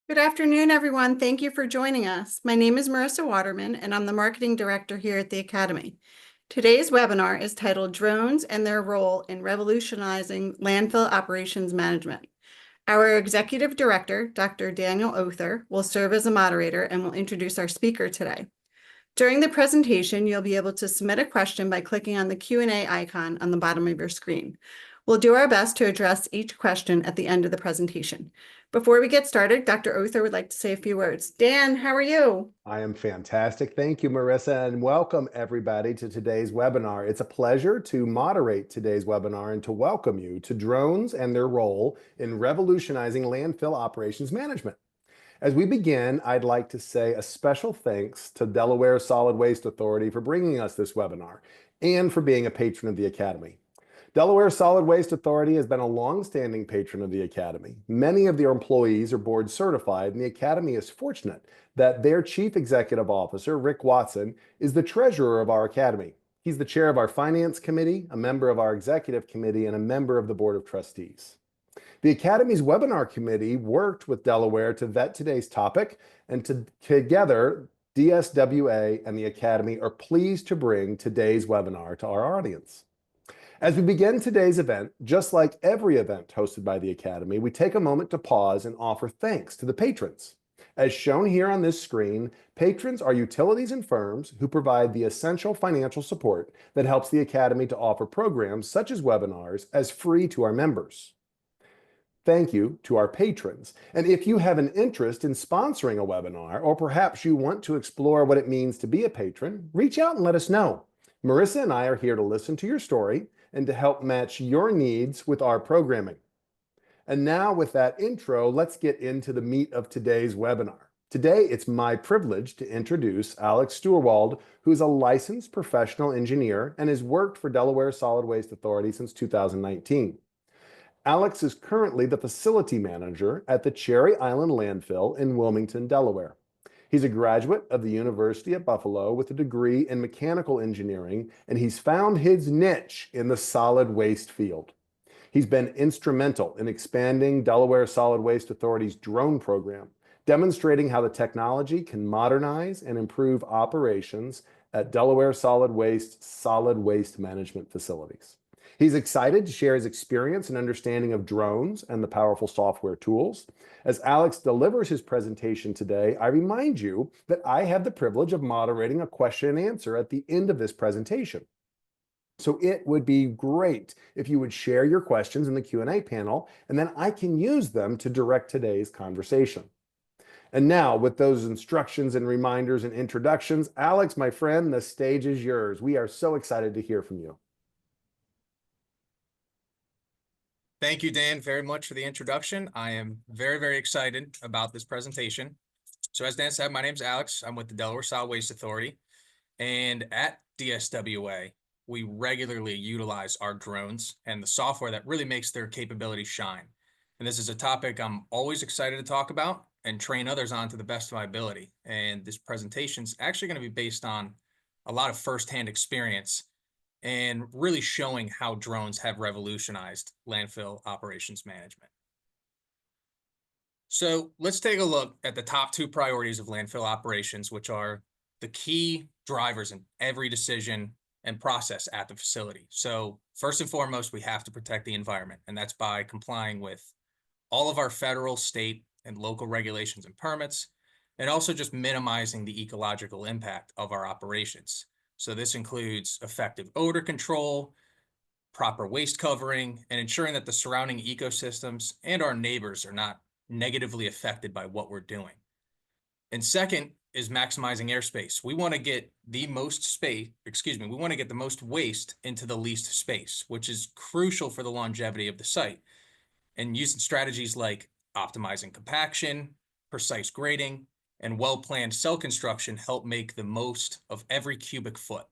Good afternoon, everyone. Thank you for joining us. My name is Marissa Waterman, and I'm the Marketing Director here at the Academy. Today's webinar is titled Drones and Their Role in Revolutionizing Landfill Operations Management. Our Executive Director, Dr. Daniel Other, will serve as a moderator and will introduce our speaker today. During the presentation, you'll be able to submit a question by clicking on the Q&A icon on the bottom of your screen. We'll do our best to address each question at the end of the presentation. Before we get started, Dr. Other would like to say a few words. Dan, how are you? I am fantastic. Thank you, Marissa, and welcome everybody to today's webinar. It's a pleasure to moderate today's webinar and to welcome you to drones and their role in revolutionizing landfill operations management. As we begin, I'd like to say a special thanks to Delaware Solid Waste Authority for bringing us this webinar and for being a patron of the Academy. Delaware Solid Waste Authority has been a long-standing patron of the Academy. Many of their employees are board certified, and the Academy is fortunate that their Chief Executive Officer, Rick Watson, is the treasurer of our Academy. He's the chair of our Finance Committee, a member of our Executive Committee, and a member of the Board of Trustees. The Academy's webinar committee worked with Delaware to vet today's topic, and together, DSWA and the Academy are pleased to bring today's webinar to our audience. As we begin today's event, just like every event hosted by the Academy, we take a moment to pause and offer thanks to the patrons. As shown here on this screen, patrons are utilities and firms who provide the essential financial support that helps the Academy to offer programs such as webinars as free to our members. Thank you to our patrons. And if you have an interest in sponsoring a webinar, or perhaps you want to explore what it means to be a patron, reach out and let us know. Marissa and I are here to listen to your story and to help match your needs with our programming. And now with that intro, let's get into the meat of today's webinar. Today, it's my privilege to introduce Alex Steuerwald, who is a licensed professional engineer and has worked for Delaware Solid Waste Authority since 2019. Alex is currently the facility manager at the Cherry Island Landfill in Wilmington, Delaware. He's a graduate of the University of Buffalo with a degree in mechanical engineering, and he's found his niche in the solid waste field. He's been instrumental in expanding Delaware Solid Waste Authority's drone program, demonstrating how the technology can modernize and improve operations at Delaware solid waste management facilities. He's excited to share his experience and understanding of drones and the powerful software tools. As Alex delivers his presentation today, I remind you that I have the privilege of moderating a question and answer at the end of this presentation. So it would be great if you would share your questions in the Q&A panel, and then I can use them to direct today's conversation. And now, with those instructions and reminders and introductions, Alex, my friend, the stage is yours. We are so excited to hear from you. Thank you, Dan, very much for the introduction. I am very, very excited about this presentation. So as Dan said, my name is Alex. I'm with the Delaware Solid Waste Authority. And at DSWA, we regularly utilize our drones and the software that really makes their capabilities shine. And this is a topic I'm always excited to talk about and train others on to the best of my ability. And this presentation is actually going to be based on a lot of firsthand experience and really showing how drones have revolutionized landfill operations management. So let's take a look at the top two priorities of landfill operations, which are the key drivers in every decision and process at the facility. So first and foremost, we have to protect the environment, and that's by complying with all of our federal, state, and local regulations and permits, and also just minimizing the ecological impact of our operations. So this includes effective odor control, proper waste covering, and ensuring that the surrounding ecosystems and our neighbors are not negatively affected by what we're doing. And second is maximizing airspace. We want to get the most we want to get the most waste into the least space, which is crucial for the longevity of the site. And using strategies like optimizing compaction, precise grading, and well-planned cell construction help make the most of every cubic foot.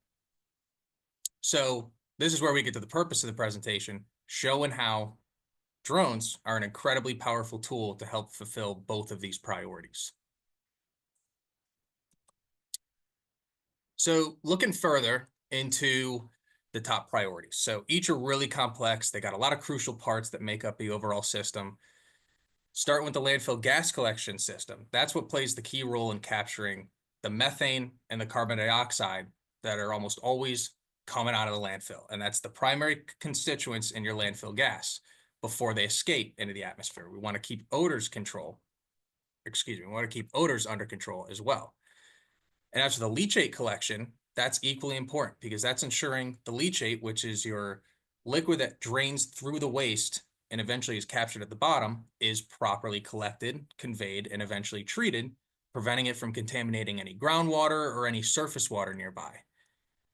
So this is where we get to the purpose of the presentation, showing how drones are an incredibly powerful tool to help fulfill both of these priorities. So looking further into the top priorities. So each are really complex. They got a lot of crucial parts that make up the overall system. starting with the landfill gas collection system. That's what plays the key role in capturing the methane and the carbon dioxide that are almost always coming out of the landfill. And that's the primary constituents in your landfill gas before they escape into the atmosphere. We want to keep odors under control as well. And as for the leachate collection, that's equally important because that's ensuring the leachate, which is your liquid that drains through the waste and eventually is captured at the bottom, is properly collected, conveyed, and eventually treated, preventing it from contaminating any groundwater or any surface water nearby.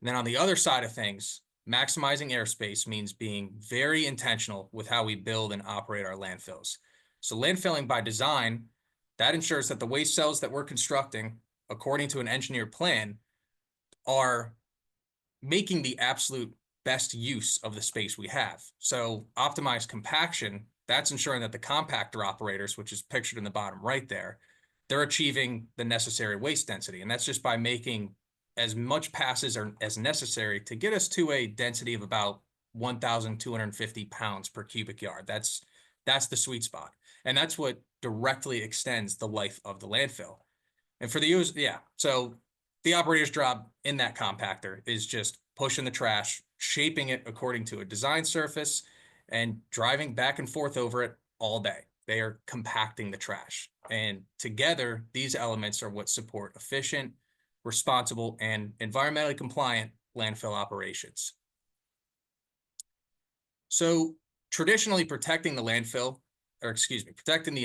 And then on the other side of things, maximizing airspace means being very intentional with how we build and operate our landfills. So landfilling by design, that ensures that the waste cells that we're constructing, according to an engineered plan, are making the absolute best use of the space we have. So optimized compaction, that's ensuring that the compactor operators, which is pictured in the bottom right there, they're achieving the necessary waste density. And that's just by making as much passes as necessary to get us to a density of about 1,250 pounds per cubic yard. That's the sweet spot. And that's what directly extends the life of the landfill. And for the user, so the operator's job in that compactor is just pushing the trash, shaping it according to a design surface, and driving back and forth over it all day. They are compacting the trash. And together, these elements are what support efficient, responsible, and environmentally compliant landfill operations. So traditionally, protecting the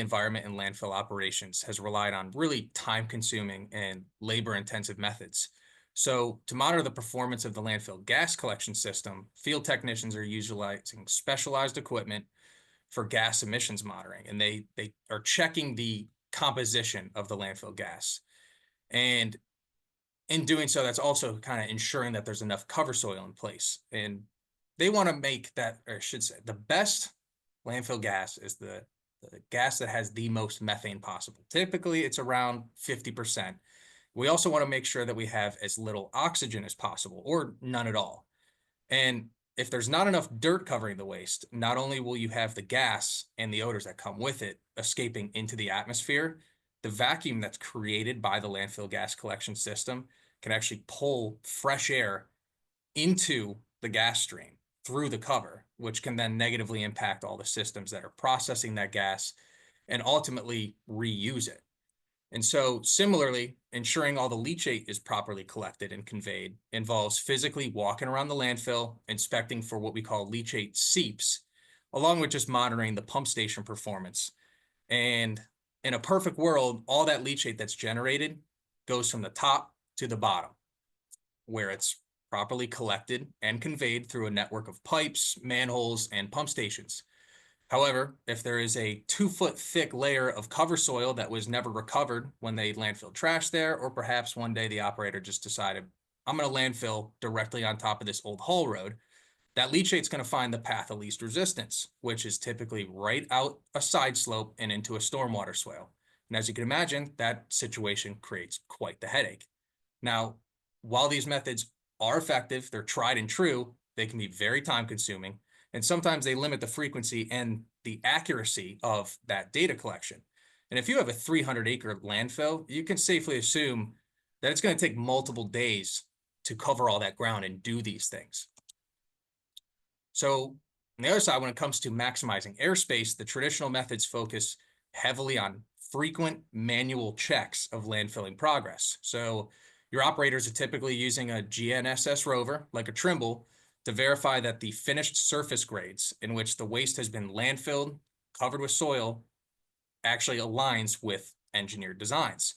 environment in landfill operations has relied on really time-consuming and labor-intensive methods. So to monitor the performance of the landfill gas collection system, field technicians are utilizing specialized equipment for gas emissions monitoring, and they are checking the composition of the landfill gas. And in doing so, that's also kind of ensuring that there's enough cover soil in place. And they want to make that, or I should say, the best landfill gas is the gas that has the most methane possible. Typically, it's around 50%. We also want to make sure that we have as little oxygen as possible, or none at all. And if there's not enough dirt covering the waste, not only will you have the gas and the odors that come with it escaping into the atmosphere, the vacuum that's created by the landfill gas collection system can actually pull fresh air into the gas stream through the cover, which can then negatively impact all the systems that are processing that gas and ultimately reuse it. And so similarly, ensuring all the leachate is properly collected and conveyed involves physically walking around the landfill, inspecting for what we call leachate seeps, along with just monitoring the pump station performance. And in a perfect world, all that leachate that's generated goes from the top to the bottom, where it's properly collected and conveyed through a network of pipes, manholes, and pump stations. However, if there is a 2-foot thick layer of cover soil that was never recovered when they landfill trash there, or perhaps one day the operator just decided, I'm going to landfill directly on top of this old haul road, that leachate's going to find the path of least resistance, which is typically right out a side slope and into a stormwater swale. And as you can imagine, that situation creates quite the headache. Now, while these methods are effective, they're tried and true, they can be very time consuming, and sometimes they limit the frequency and the accuracy of that data collection. And if you have a 300-acre landfill, you can safely assume that it's going to take multiple days to cover all that ground and do these things. So on the other side, when it comes to maximizing airspace, the traditional methods focus heavily on frequent manual checks of landfilling progress. So your operators are typically using a GNSS rover, like a Trimble, to verify that the finished surface grades in which the waste has been landfilled, covered with soil, actually aligns with engineered designs.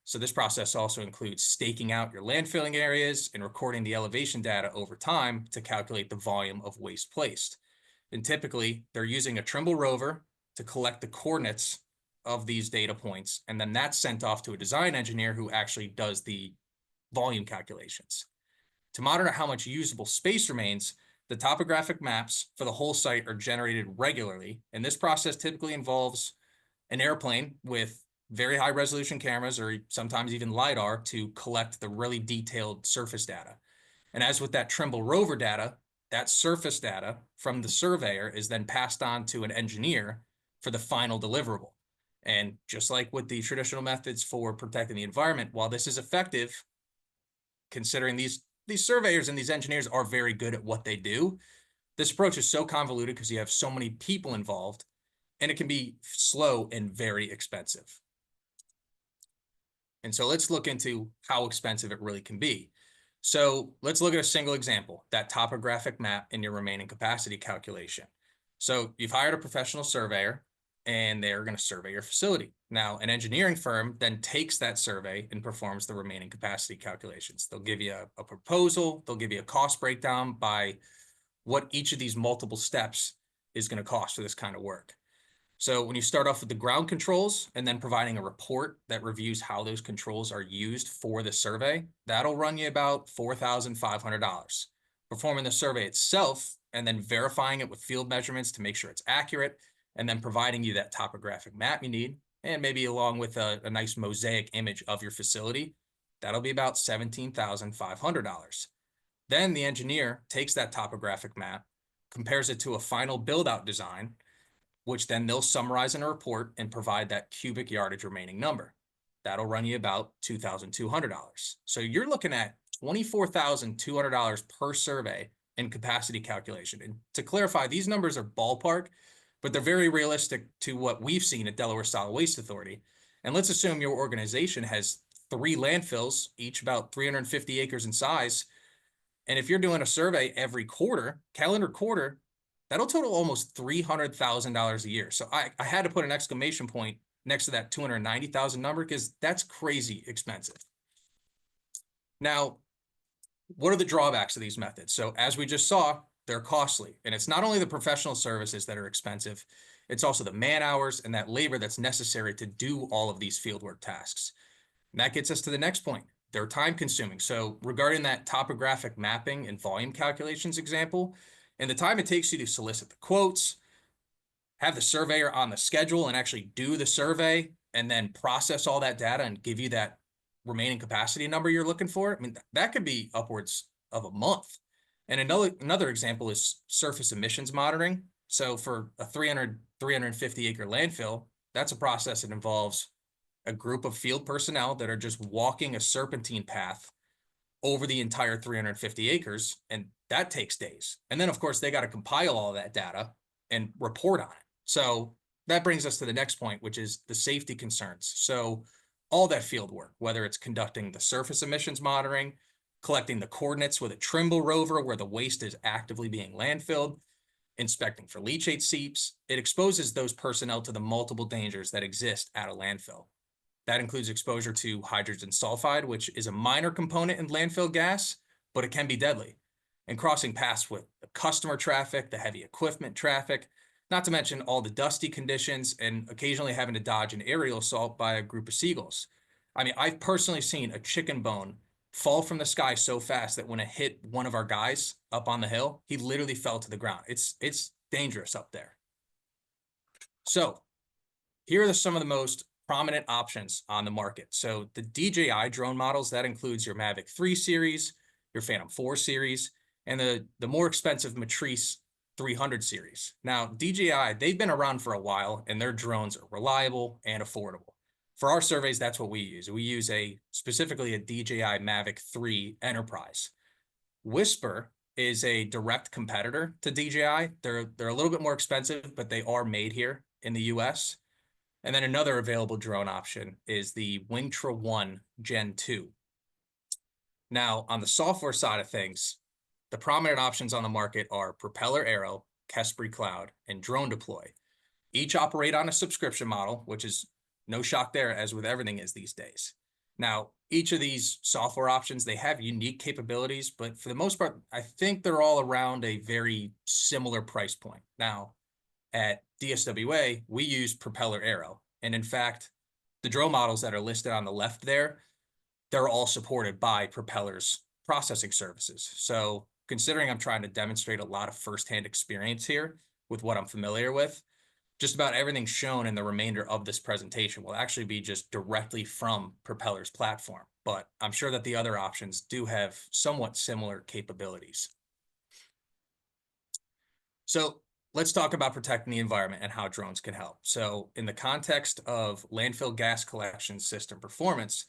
So this process also includes staking out your landfilling areas and recording the elevation data over time to calculate the volume of waste placed. And typically, they're using a Trimble rover to collect the coordinates of these data points, and then that's sent off to a design engineer who actually does the volume calculations. To monitor how much usable space remains, the topographic maps for the whole site are generated regularly, and this process typically involves an airplane with very high resolution cameras or sometimes even LiDAR to collect the really detailed surface data. And as with that Trimble rover data, that surface data from the surveyor is then passed on to an engineer for the final deliverable. And just like with the traditional methods for protecting the environment, while this is effective, considering these surveyors and these engineers are very good at what they do, this approach is so convoluted because you have so many people involved, and it can be slow and very expensive. And so let's look into how expensive it really can be. So let's look at a single example, that topographic map in your remaining capacity calculation. So you've hired a professional surveyor and they're going to survey your facility. Now, an engineering firm then takes that survey and performs the remaining capacity calculations. They'll give you a proposal, they'll give you a cost breakdown by what each of these multiple steps is going to cost for this kind of work. So when you start off with the ground controls and then providing a report that reviews how those controls are used for the survey, that'll run you about $4,500. Performing the survey itself and then verifying it with field measurements to make sure it's accurate, and then providing you that topographic map you need, and maybe along with a nice mosaic image of your facility, that'll be about $17,500. Then the engineer takes that topographic map, compares it to a final build-out design, which then they'll summarize in a report and provide that cubic yardage remaining number. That'll run you about $2,200. So you're looking at $24,200 per survey in capacity calculation. And to clarify, these numbers are ballpark, but they're very realistic to what we've seen at Delaware Solid Waste Authority. And let's assume your organization has 3 landfills, each about 350 acres in size. And if you're doing a survey every quarter, calendar quarter, that'll total almost $300,000 a year. So I had to put an exclamation point next to that 290,000 number because that's crazy expensive. Now, what are the drawbacks of these methods? So as we just saw, they're costly. And it's not only the professional services that are expensive, it's also the man hours and that labor that's necessary to do all of these fieldwork tasks. And that gets us to the next point. They're time consuming. So regarding that topographic mapping and volume calculations example, and the time it takes you to solicit the quotes, have the surveyor on the schedule and actually do the survey, and then process all that data and give you that remaining capacity number you're looking for, I mean, that could be upwards of a month. And another example is surface emissions monitoring. So for a 350 acre landfill, that's a process that involves a group of field personnel that are just walking a serpentine path over the entire 350 acres, and that takes days. And then, of course, they got to compile all that data and report on it. So that brings us to the next point, which is the safety concerns. So all that field work, whether it's conducting the surface emissions monitoring, collecting the coordinates with a Trimble rover where the waste is actively being landfilled, inspecting for leachate seeps, it exposes those personnel to the multiple dangers that exist at a landfill. That includes exposure to hydrogen sulfide, which is a minor component in landfill gas, but it can be deadly. And crossing paths with the customer traffic, the heavy equipment traffic, not to mention all the dusty conditions and occasionally having to dodge an aerial assault by a group of seagulls. I mean, I've personally seen a chicken bone fall from the sky so fast that when it hit one of our guys up on the hill, he literally fell to the ground. It's dangerous up there. So here are some of the most prominent options on the market. So the DJI drone models, that includes your Mavic 3 series, your Phantom 4 series, and the more expensive Matrice 300 series. Now, DJI, they've been around for a while, and their drones are reliable and affordable. For our surveys, that's what we use. We use specifically a DJI Mavic 3 Enterprise. Whisper is a direct competitor to DJI. They're a little bit more expensive, but they are made here in the US. And then another available drone option is the Wingtra 1 Gen 2. Now, on the software side of things, the prominent options on the market are Propeller Aero, Kespri Cloud, and Drone Deploy. Each operate on a subscription model, which is no shock there, as with everything is these days. Now, each of these software options, they have unique capabilities, but for the most part, I think they're all around a very similar price point. Now, at DSWA, we use Propeller Aero. And in fact, the drone models that are listed on the left there, they're all supported by Propeller's processing services. So considering I'm trying to demonstrate a lot of firsthand experience here with what I'm familiar with, just about everything shown in the remainder of this presentation will actually be just directly from Propeller's platform. But I'm sure that the other options do have somewhat similar capabilities. So let's talk about protecting the environment and how drones can help. So in the context of landfill gas collection system performance,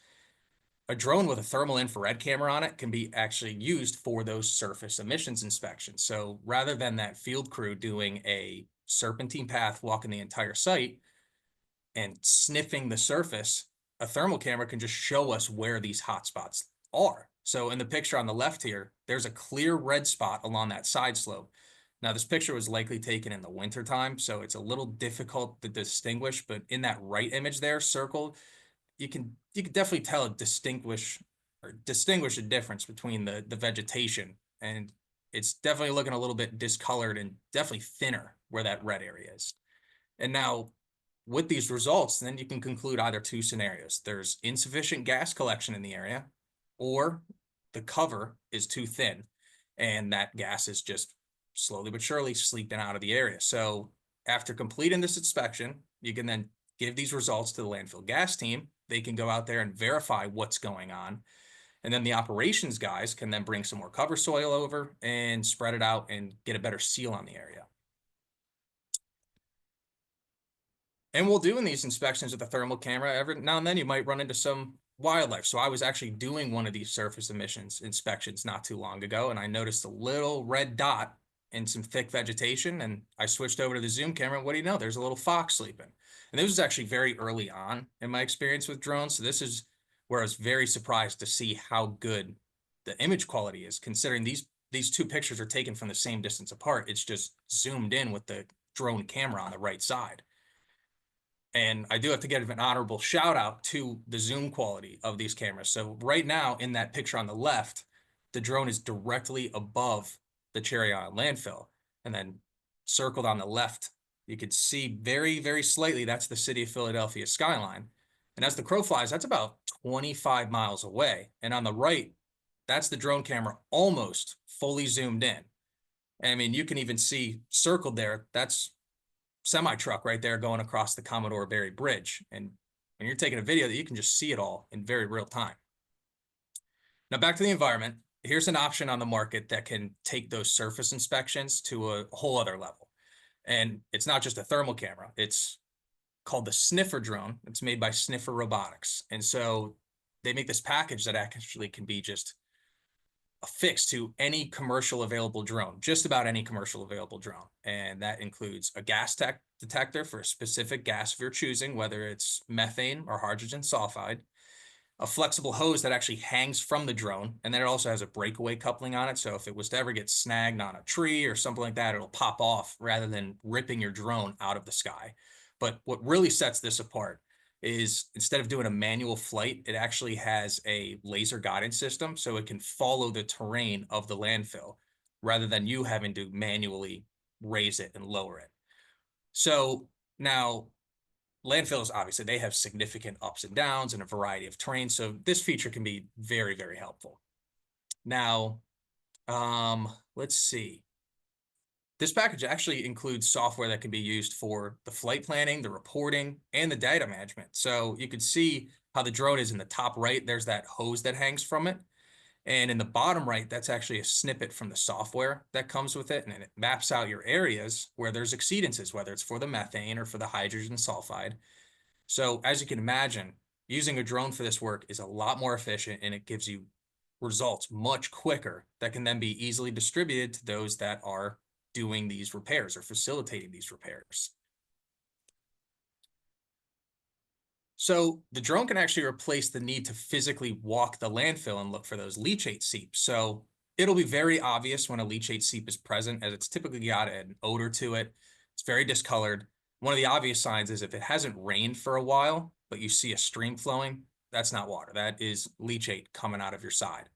a drone with a thermal infrared camera on it can be actually used for those surface emissions inspections. So rather than that field crew doing a serpentine path, walking the entire site and sniffing the surface, a thermal camera can just show us where these hot spots are. So in the picture on the left here, there's a clear red spot along that side slope. Now, this picture was likely taken in the winter time, so it's a little difficult to distinguish, but in that right image there, circled, you can definitely tell distinguish a difference between the vegetation, and it's definitely looking a little bit discolored and definitely thinner where that red area is. And now with these results, then you can conclude either two scenarios. There's insufficient gas collection in the area, or the cover is too thin and that gas is just slowly but surely sleeping out of the area. So after completing this inspection, you can then give these results to the landfill gas team. They can go out there and verify what's going on. And then the operations guys can then bring some more cover soil over and spread it out and get a better seal on the area. And we'll do in these inspections with a thermal camera, every now and then you might run into some wildlife. So I was actually doing one of these surface emissions inspections not too long ago, and I noticed a little red dot in some thick vegetation, and I switched over to the zoom camera, and what do you know? There's a little fox sleeping. And this was actually very early on in my experience with drones. So this is where I was very surprised to see how good the image quality is, considering these two pictures are taken from the same distance apart. It's just zoomed in with the drone camera on the right side. And I do have to give an honorable shout out to the zoom quality of these cameras. So right now in that picture on the left, the drone is directly above the Cherry Island landfill. And then circled on the left, you could see very, very slightly, that's the city of Philadelphia skyline. And as the crow flies, that's about 25 miles away. And on the right, that's the drone camera almost fully zoomed in. I mean, you can even see circled there, that's semi-truck right there going across the Commodore Barry Bridge. And when you're taking a video, that you can just see it all in very real time. Now back to the environment. Here's an option on the market that can take those surface inspections to a whole other level. And it's not just a thermal camera. It's called the Sniffer drone. It's made by Sniffer Robotics. And so they make this package that actually can be just affixed to any commercial available drone, just about any commercial available drone. And that includes a gas detector for a specific gas of your choosing, whether it's methane or hydrogen sulfide, a flexible hose that actually hangs from the drone, and then it also has a breakaway coupling on it. So if it was to ever get snagged on a tree or something like that, it'll pop off rather than ripping your drone out of the sky. But what really sets this apart is instead of doing a manual flight, it actually has a laser guidance system, so it can follow the terrain of the landfill rather than you having to manually raise it and lower it. So now landfills, obviously, they have significant ups and downs and a variety of terrain, so this feature can be very, very helpful. Now, let's see. This package actually includes software that can be used for the flight planning, the reporting, and the data management. So you can see how the drone is in the top right. There's that hose that hangs from it. And in the bottom right, that's actually a snippet from the software that comes with it. And it maps out your areas where there's exceedances, whether it's for the methane or for the hydrogen sulfide. So as you can imagine, using a drone for this work is a lot more efficient, and it gives you results much quicker that can then be easily distributed to those that are doing these repairs or facilitating these repairs. So the drone can actually replace the need to physically walk the landfill and look for those leachate seeps. So it'll be very obvious when a leachate seep is present, as it's typically got an odor to it. It's very discolored. One of the obvious signs is if it hasn't rained for a while, but you see a stream flowing, that's not water. That is leachate coming out of your side.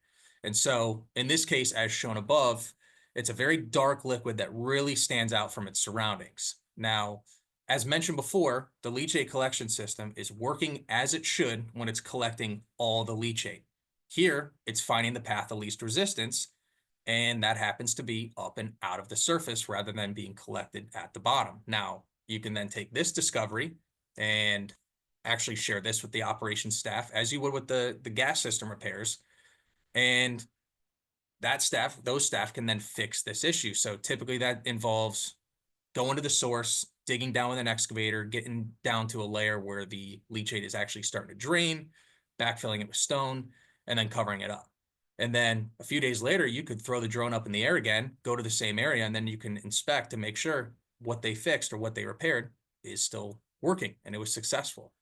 And so in this case, as shown above, it's a very dark liquid that really stands out from its surroundings. Now, as mentioned before, the leachate collection system is working as it should when it's collecting all the leachate. Here, it's finding the path of least resistance, and that happens to be up and out of the surface rather than being collected at the bottom. Now, you can then take this discovery and actually share this with the operations staff, as you would with the gas system repairs, and those staff can then fix this issue. So typically that involves going to the source, digging down with an excavator, getting down to a layer where the leachate is actually starting to drain, backfilling it with stone, and then covering it up. And then a few days later, you could throw the drone up in the air again, go to the same area, and then you can inspect to make sure what they fixed or what they repaired is still working and it was successful.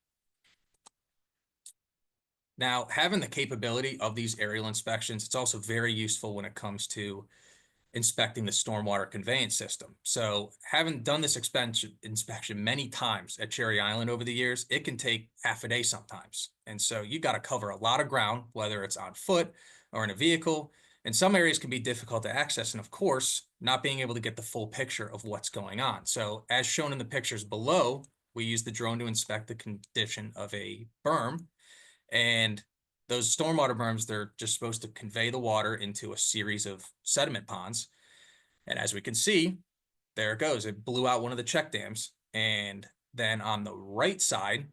Now, having the capability of these aerial inspections, it's also very useful when it comes to inspecting the stormwater conveyance system. So having done this inspection many times at Cherry Island over the years, it can take half a day sometimes. And so you got to cover a lot of ground, whether it's on foot or in a vehicle. And some areas can be difficult to access. And of course, not being able to get the full picture of what's going on. So as shown in the pictures below, we use the drone to inspect the condition of a berm. And those stormwater berms, they're just supposed to convey the water into a series of sediment ponds. And as we can see, there it goes. It blew out one of the check dams. And then on the right side,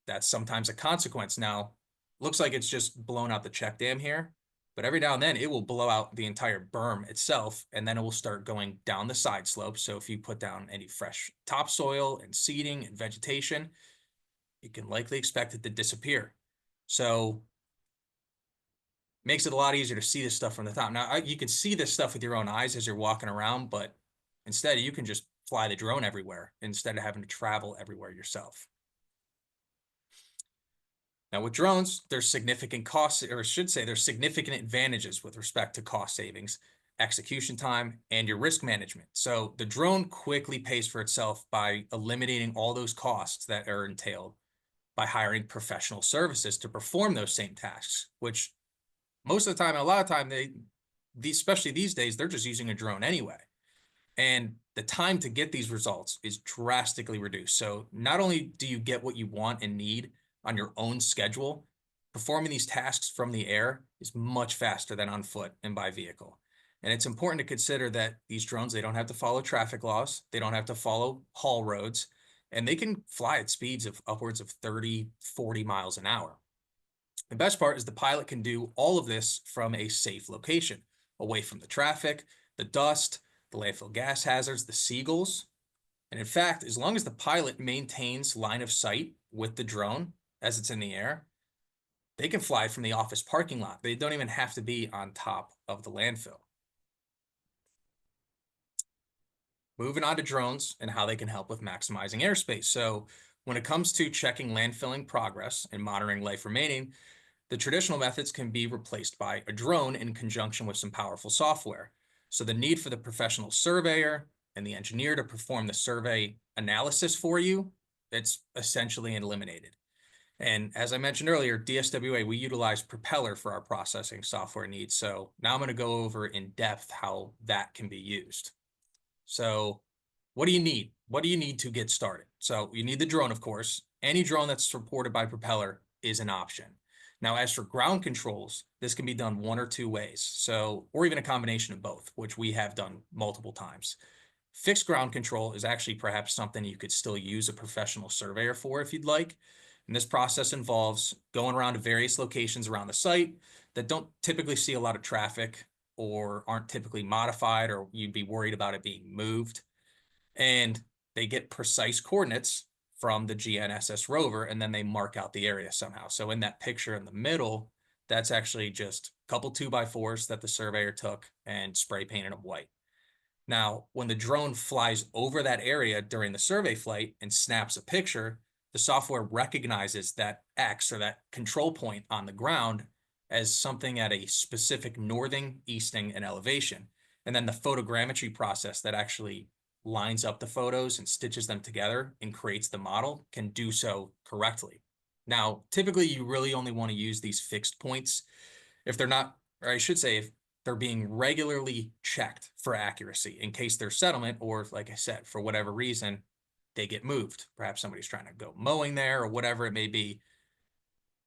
that's sometimes a consequence. Now, looks like it's just blown out the check dam here, but every now and then it will blow out the entire berm itself, and then it will start going down the side slope. So if you put down any fresh topsoil and seeding and vegetation, you can likely expect it to disappear. So makes it a lot easier to see this stuff from the top. Now, you can see this stuff with your own eyes as you're walking around, but instead you can just fly the drone everywhere instead of having to travel everywhere yourself. Now with drones, there's significant costs, or I should say there's significant advantages with respect to cost savings, execution time, and your risk management. So the drone quickly pays for itself by eliminating all those costs that are entailed by hiring professional services to perform those same tasks, which most of the time, a lot of time, especially these days, they're just using a drone anyway. And the time to get these results is drastically reduced. So not only do you get what you want and need on your own schedule, performing these tasks from the air is much faster than on foot and by vehicle. And it's important to consider that these drones, they don't have to follow traffic laws. They don't have to follow haul roads, and they can fly at speeds of upwards of 30, 40 miles an hour. The best part is the pilot can do all of this from a safe location, away from the traffic, the dust, the landfill gas hazards, the seagulls. And in fact, as long as the pilot maintains line of sight with the drone as it's in the air, they can fly from the office parking lot. They don't even have to be on top of the landfill. Moving on to drones and how they can help with maximizing airspace. So when it comes to checking landfilling progress and monitoring life remaining, the traditional methods can be replaced by a drone in conjunction with some powerful software. So the need for the professional surveyor and the engineer to perform the survey analysis for you, it's essentially eliminated. And as I mentioned earlier, DSWA, we utilize Propeller for our processing software needs. So now I'm going to go over in depth how that can be used. So what do you need? What do you need to get started? So you need the drone, of course. Any drone that's supported by Propeller is an option. Now, as for ground controls, this can be done one or two ways. So, or even a combination of both, which we have done multiple times. Fixed ground control is actually perhaps something you could still use a professional surveyor for if you'd like. And this process involves going around to various locations around the site that don't typically see a lot of traffic or aren't typically modified, or you'd be worried about it being moved. And they get precise coordinates from the GNSS rover, and then they mark out the area somehow. So in that picture in the middle, that's actually just a couple 2x4s that the surveyor took and spray painted them white. Now, when the drone flies over that area during the survey flight and snaps a picture, the software recognizes that X, or that control point on the ground, as something at a specific northing, easting, and elevation. And then the photogrammetry process that actually lines up the photos and stitches them together and creates the model can do so correctly. Now, typically you really only want to use these fixed points if they're not, or I should say, if they're being regularly checked for accuracy in case there's settlement, or like I said, for whatever reason, they get moved. Perhaps somebody's trying to go mowing there or whatever it may be.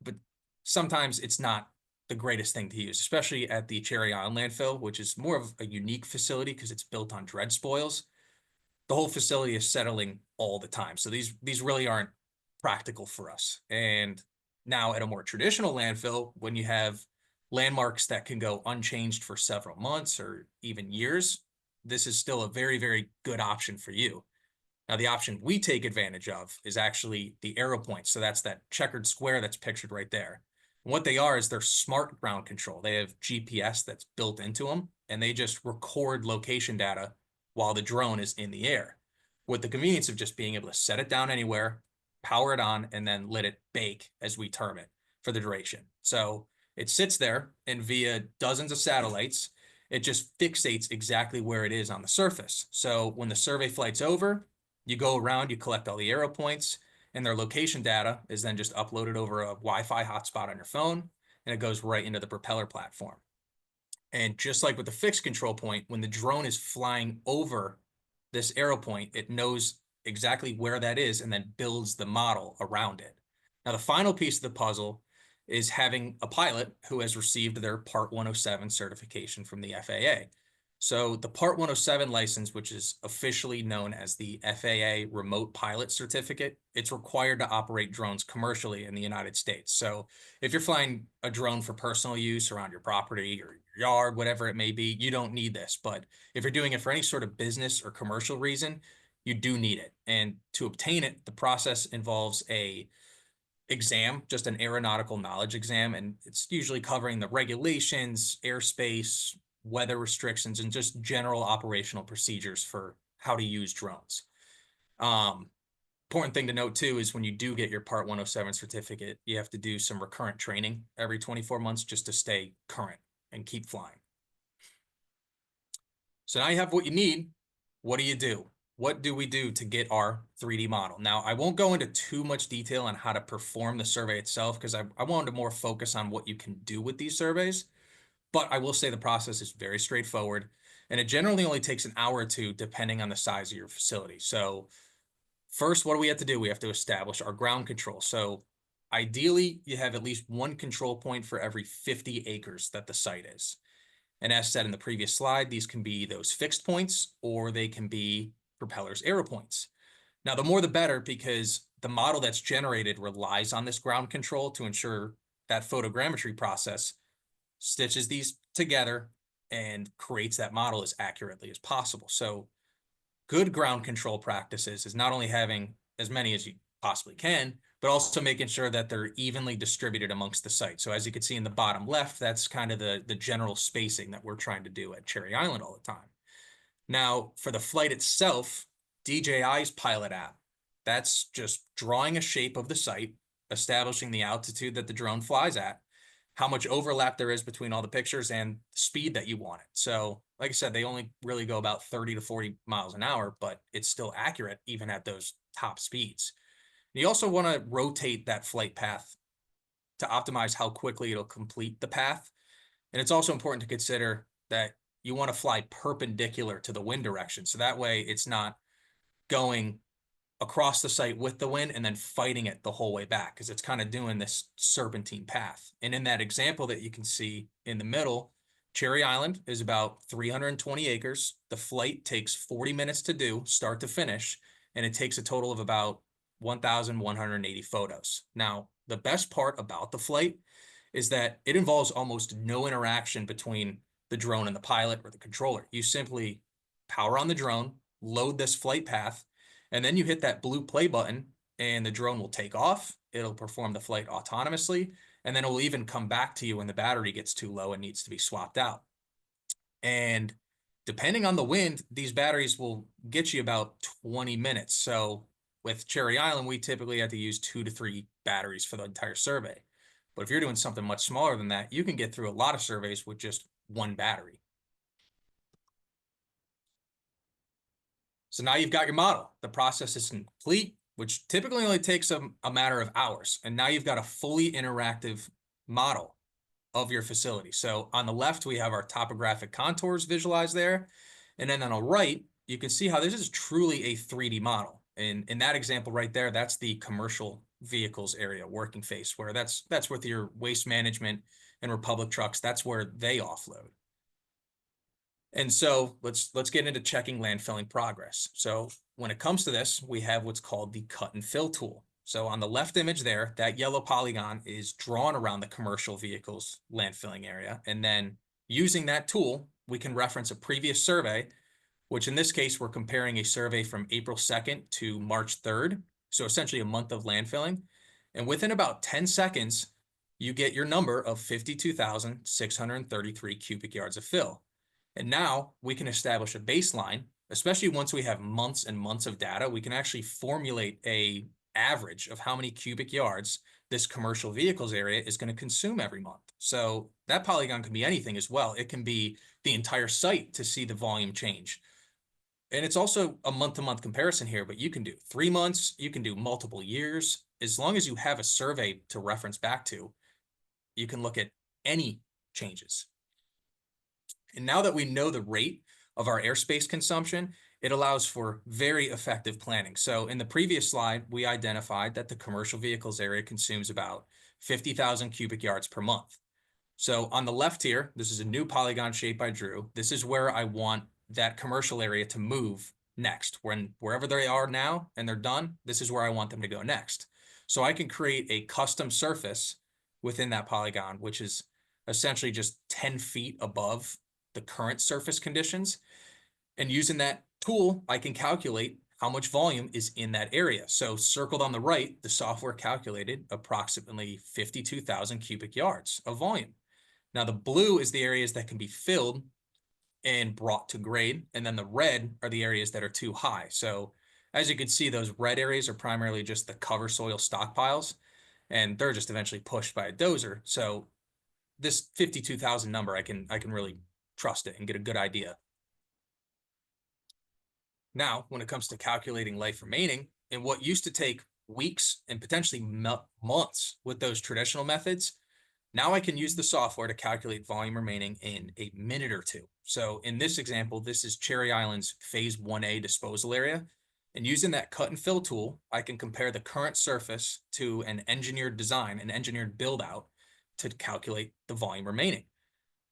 But sometimes it's not the greatest thing to use, especially at the Cherry Island landfill, which is more of a unique facility because it's built on dredge spoils. The whole facility is settling all the time. So these really aren't practical for us. And now at a more traditional landfill, when you have landmarks that can go unchanged for several months or even years, this is still a very, very good option for you. Now, the option we take advantage of is actually the arrow points. So that's that checkered square that's pictured right there. And what they are is they're smart ground control. They have GPS that's built into them, and they just record location data while the drone is in the air, with the convenience of just being able to set it down anywhere, power it on, and then let it bake, as we term it, for the duration. So it sits there, and via dozens of satellites, it just fixates exactly where it is on the surface. So when the survey flight's over, you go around, you collect all the arrow points, and their location data is then just uploaded over a Wi-Fi hotspot on your phone, and it goes right into the Propeller platform. And just like with the fixed control point, when the drone is flying over this arrow point, it knows exactly where that is and then builds the model around it. Now, the final piece of the puzzle is having a pilot who has received their Part 107 certification from the FAA. So the Part 107 license, which is officially known as the FAA Remote Pilot Certificate, it's required to operate drones commercially in the United States. So if you're flying a drone for personal use around your property or your yard, whatever it may be, you don't need this. But if you're doing it for any sort of business or commercial reason, you do need it. And to obtain it, the process involves a exam, just an aeronautical knowledge exam, and it's usually covering the regulations, airspace, weather restrictions, and just general operational procedures for how to use drones. Important thing to note too is when you do get your Part 107 certificate, you have to do some recurrent training every 24 months just to stay current and keep flying. So now you have what you need. What do you do? What do we do to get our 3D model? Now, I won't go into too much detail on how to perform the survey itself because I wanted to more focus on what you can do with these surveys. But I will say the process is very straightforward, and it generally only takes an hour or two depending on the size of your facility. So first, what do we have to do? We have to establish our ground control. So ideally, you have at least one control point for every 50 acres that the site is. And as said in the previous slide, these can be those fixed points or they can be Propeller's arrow points. Now, the more the better, because the model that's generated relies on this ground control to ensure that photogrammetry process stitches these together and creates that model as accurately as possible. So good ground control practices is not only having as many as you possibly can, but also making sure that they're evenly distributed amongst the site. So as you can see in the bottom left, that's kind of the general spacing that we're trying to do at Cherry Island all the time. Now, for the flight itself, DJI's pilot app, that's just drawing a shape of the site, establishing the altitude that the drone flies at, how much overlap there is between all the pictures, and the speed that you want it. So, like I said, they only really go about 30 to 40 miles an hour, but it's still accurate even at those top speeds. You also want to rotate that flight path to optimize how quickly it'll complete the path. And it's also important to consider that you want to fly perpendicular to the wind direction. So that way it's not going across the site with the wind and then fighting it the whole way back, because it's kind of doing this serpentine path. And in that example that you can see in the middle, Cherry Island is about 320 acres. The flight takes 40 minutes to do, start to finish, and it takes a total of about 1,180 photos. Now, the best part about the flight is that it involves almost no interaction between the drone and the pilot or the controller. You simply power on the drone, load this flight path, and then you hit that blue play button and the drone will take off. It'll perform the flight autonomously, and then it will even come back to you when the battery gets too low and needs to be swapped out. And depending on the wind, these batteries will get you about 20 minutes. So with Cherry Island, we typically have to use 2 to 3 batteries for the entire survey. But if you're doing something much smaller than that, you can get through a lot of surveys with just one battery. So now you've got your model. The process is complete, which typically only takes a matter of hours. And now you've got a fully interactive model of your facility. So on the left, we have our topographic contours visualized there. And then on the right, you can see how this is truly a 3D model. And in that example right there, that's the commercial vehicles area, working face, where that's with your waste management and Republic trucks. That's where they offload. And so let's get into checking landfilling progress. So when it comes to this, we have what's called the cut and fill tool. So on the left image there, that yellow polygon is drawn around the commercial vehicles landfilling area. And then using that tool, we can reference a previous survey which in this case, we're comparing a survey from April 2nd to March 3rd. So essentially a month of landfilling. And within about 10 seconds, you get your number of 52,633 cubic yards of fill. And now we can establish a baseline, especially once we have months and months of data, we can actually formulate a average of how many cubic yards this commercial vehicles area is going to consume every month. So that polygon can be anything as well. It can be the entire site to see the volume change. And it's also a month-to-month comparison here, but you can do 3 months, you can do multiple years. As long as you have a survey to reference back to, you can look at any changes. And now that we know the rate of our airspace consumption, it allows for very effective planning. So in the previous slide, we identified that the commercial vehicles area consumes about 50,000 cubic yards per month. So on the left here, this is a new polygon shape I drew. This is where I want that commercial area to move next. Wherever they are now and they're done, this is where I want them to go next. So I can create a custom surface within that polygon, which is essentially just 10 feet above the current surface conditions. And using that tool, I can calculate how much volume is in that area. So circled on the right, the software calculated approximately 52,000 cubic yards of volume. Now the blue is the areas that can be filled and brought to grade, and then the red are the areas that are too high. So as you can see, those red areas are primarily just the cover soil stockpiles, and they're just eventually pushed by a dozer. So this 52,000 number, I can really trust it and get a good idea. Now, when it comes to calculating life remaining, and what used to take weeks and potentially months with those traditional methods, now I can use the software to calculate volume remaining in a minute or two. So in this example, this is Cherry Island's phase 1A disposal area. And using that cut and fill tool, I can compare the current surface to an engineered design, an engineered build out to calculate the volume remaining.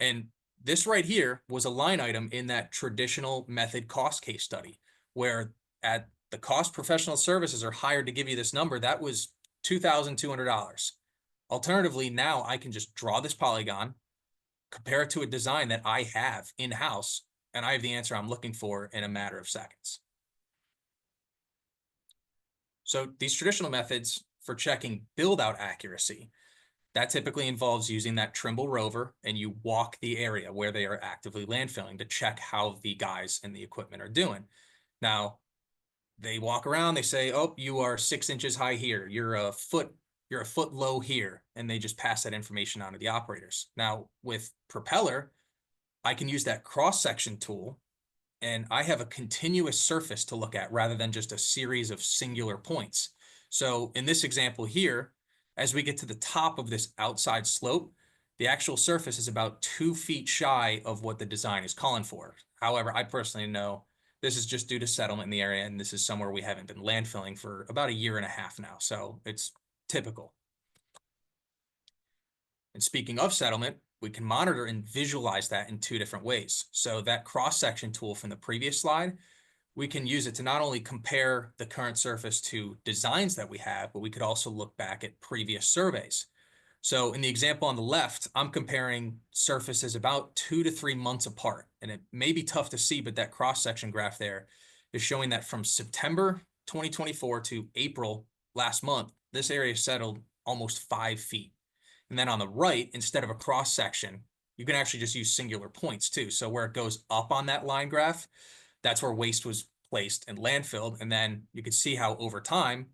And this right here was a line item in that traditional method cost case study, where at the cost professional services are hired to give you this number, that was $2,200. Alternatively, now I can just draw this polygon, compare it to a design that I have in-house, and I have the answer I'm looking for in a matter of seconds. So these traditional methods for checking build-out accuracy, that typically involves using that Trimble rover, and you walk the area where they are actively landfilling to check how the guys and the equipment are doing. Now, they walk around, they say, oh, you are 6 inches high here, you're a foot low here, and they just pass that information on to the operators. Now, with Propeller, I can use that cross-section tool, and I have a continuous surface to look at rather than just a series of singular points. So in this example here, as we get to the top of this outside slope, the actual surface is about 2 feet shy of what the design is calling for. However, I personally know this is just due to settlement in the area, and this is somewhere we haven't been landfilling for about 1.5 years now. So it's typical. And speaking of settlement, we can monitor and visualize that in 2 different ways. So that cross-section tool from the previous slide, we can use it to not only compare the current surface to designs that we have, but we could also look back at previous surveys. So in the example on the left, I'm comparing surfaces about 2 to 3 months apart. And it may be tough to see, but that cross-section graph there is showing that from September 2024 to April last month, this area settled almost 5 feet. And then on the right, instead of a cross-section, you can actually just use singular points too. So where it goes up on that line graph, that's where waste was placed and landfilled. And then you can see how over time,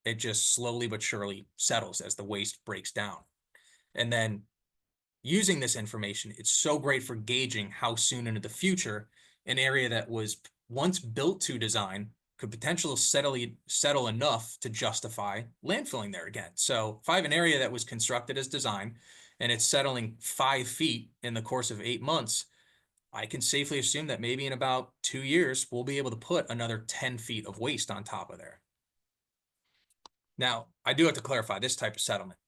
it just slowly but surely settles as the waste breaks down. And then using this information, it's so great for gauging how soon into the future an area that was once built to design could potentially settle enough to justify landfilling there again. So if I have an area that was constructed as design and it's settling 5 feet in the course of 8 months, I can safely assume that maybe in about 2 years, we'll be able to put another 10 feet of waste on top of there. Now, I do have to clarify this type of settlement.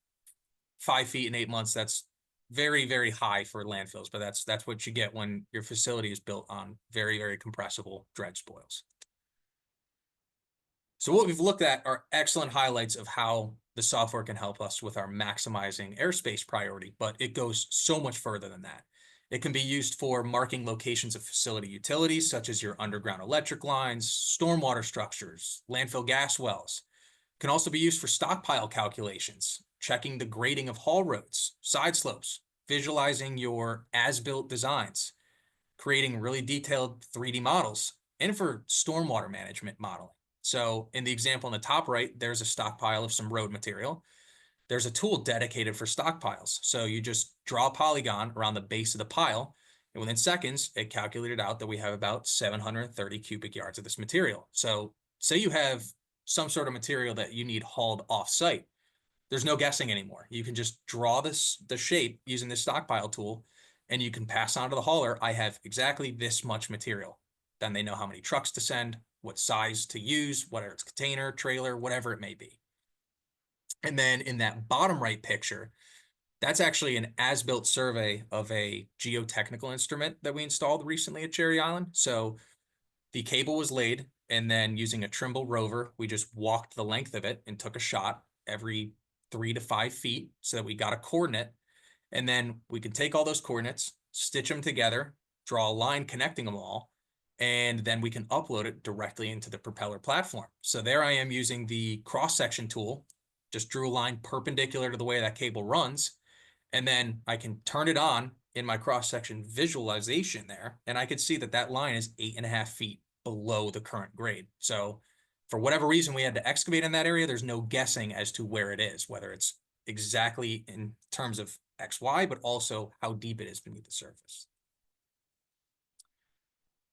5 feet in 8 months, that's very, very high for landfills, but that's what you get when your facility is built on very, very compressible dredge spoils. So what we've looked at are excellent highlights of how the software can help us with our maximizing airspace priority, but it goes so much further than that. It can be used for marking locations of facility utilities, such as your underground electric lines, stormwater structures, landfill gas wells. It can also be used for stockpile calculations, checking the grading of haul roads, side slopes, visualizing your as-built designs, creating really detailed 3D models, and for stormwater management modeling. So in the example in the top right, there's a stockpile of some road material. There's a tool dedicated for stockpiles. So you just draw a polygon around the base of the pile, and within seconds, it calculated out that we have about 730 cubic yards of this material. So say you have some sort of material that you need hauled off-site. There's no guessing anymore. You can just draw the shape using this stockpile tool, and you can pass on to the hauler, I have exactly this much material. Then they know how many trucks to send, what size to use, whether it's container, trailer, whatever it may be. And then in that bottom right picture, that's actually an as-built survey of a geotechnical instrument that we installed recently at Cherry Island. So the cable was laid, and then using a Trimble rover, we just walked the length of it and took a shot every 3 to 5 feet so that we got a coordinate. And then we can take all those coordinates, stitch them together, draw a line connecting them all, and then we can upload it directly into the Propeller platform. So there I am using the cross-section tool, just drew a line perpendicular to the way that cable runs, and then I can turn it on in my cross-section visualization there, and I could see that that line is 8.5 feet below the current grade. So for whatever reason we had to excavate in that area, there's no guessing as to where it is, whether it's exactly in terms of XY, but also how deep it is beneath the surface.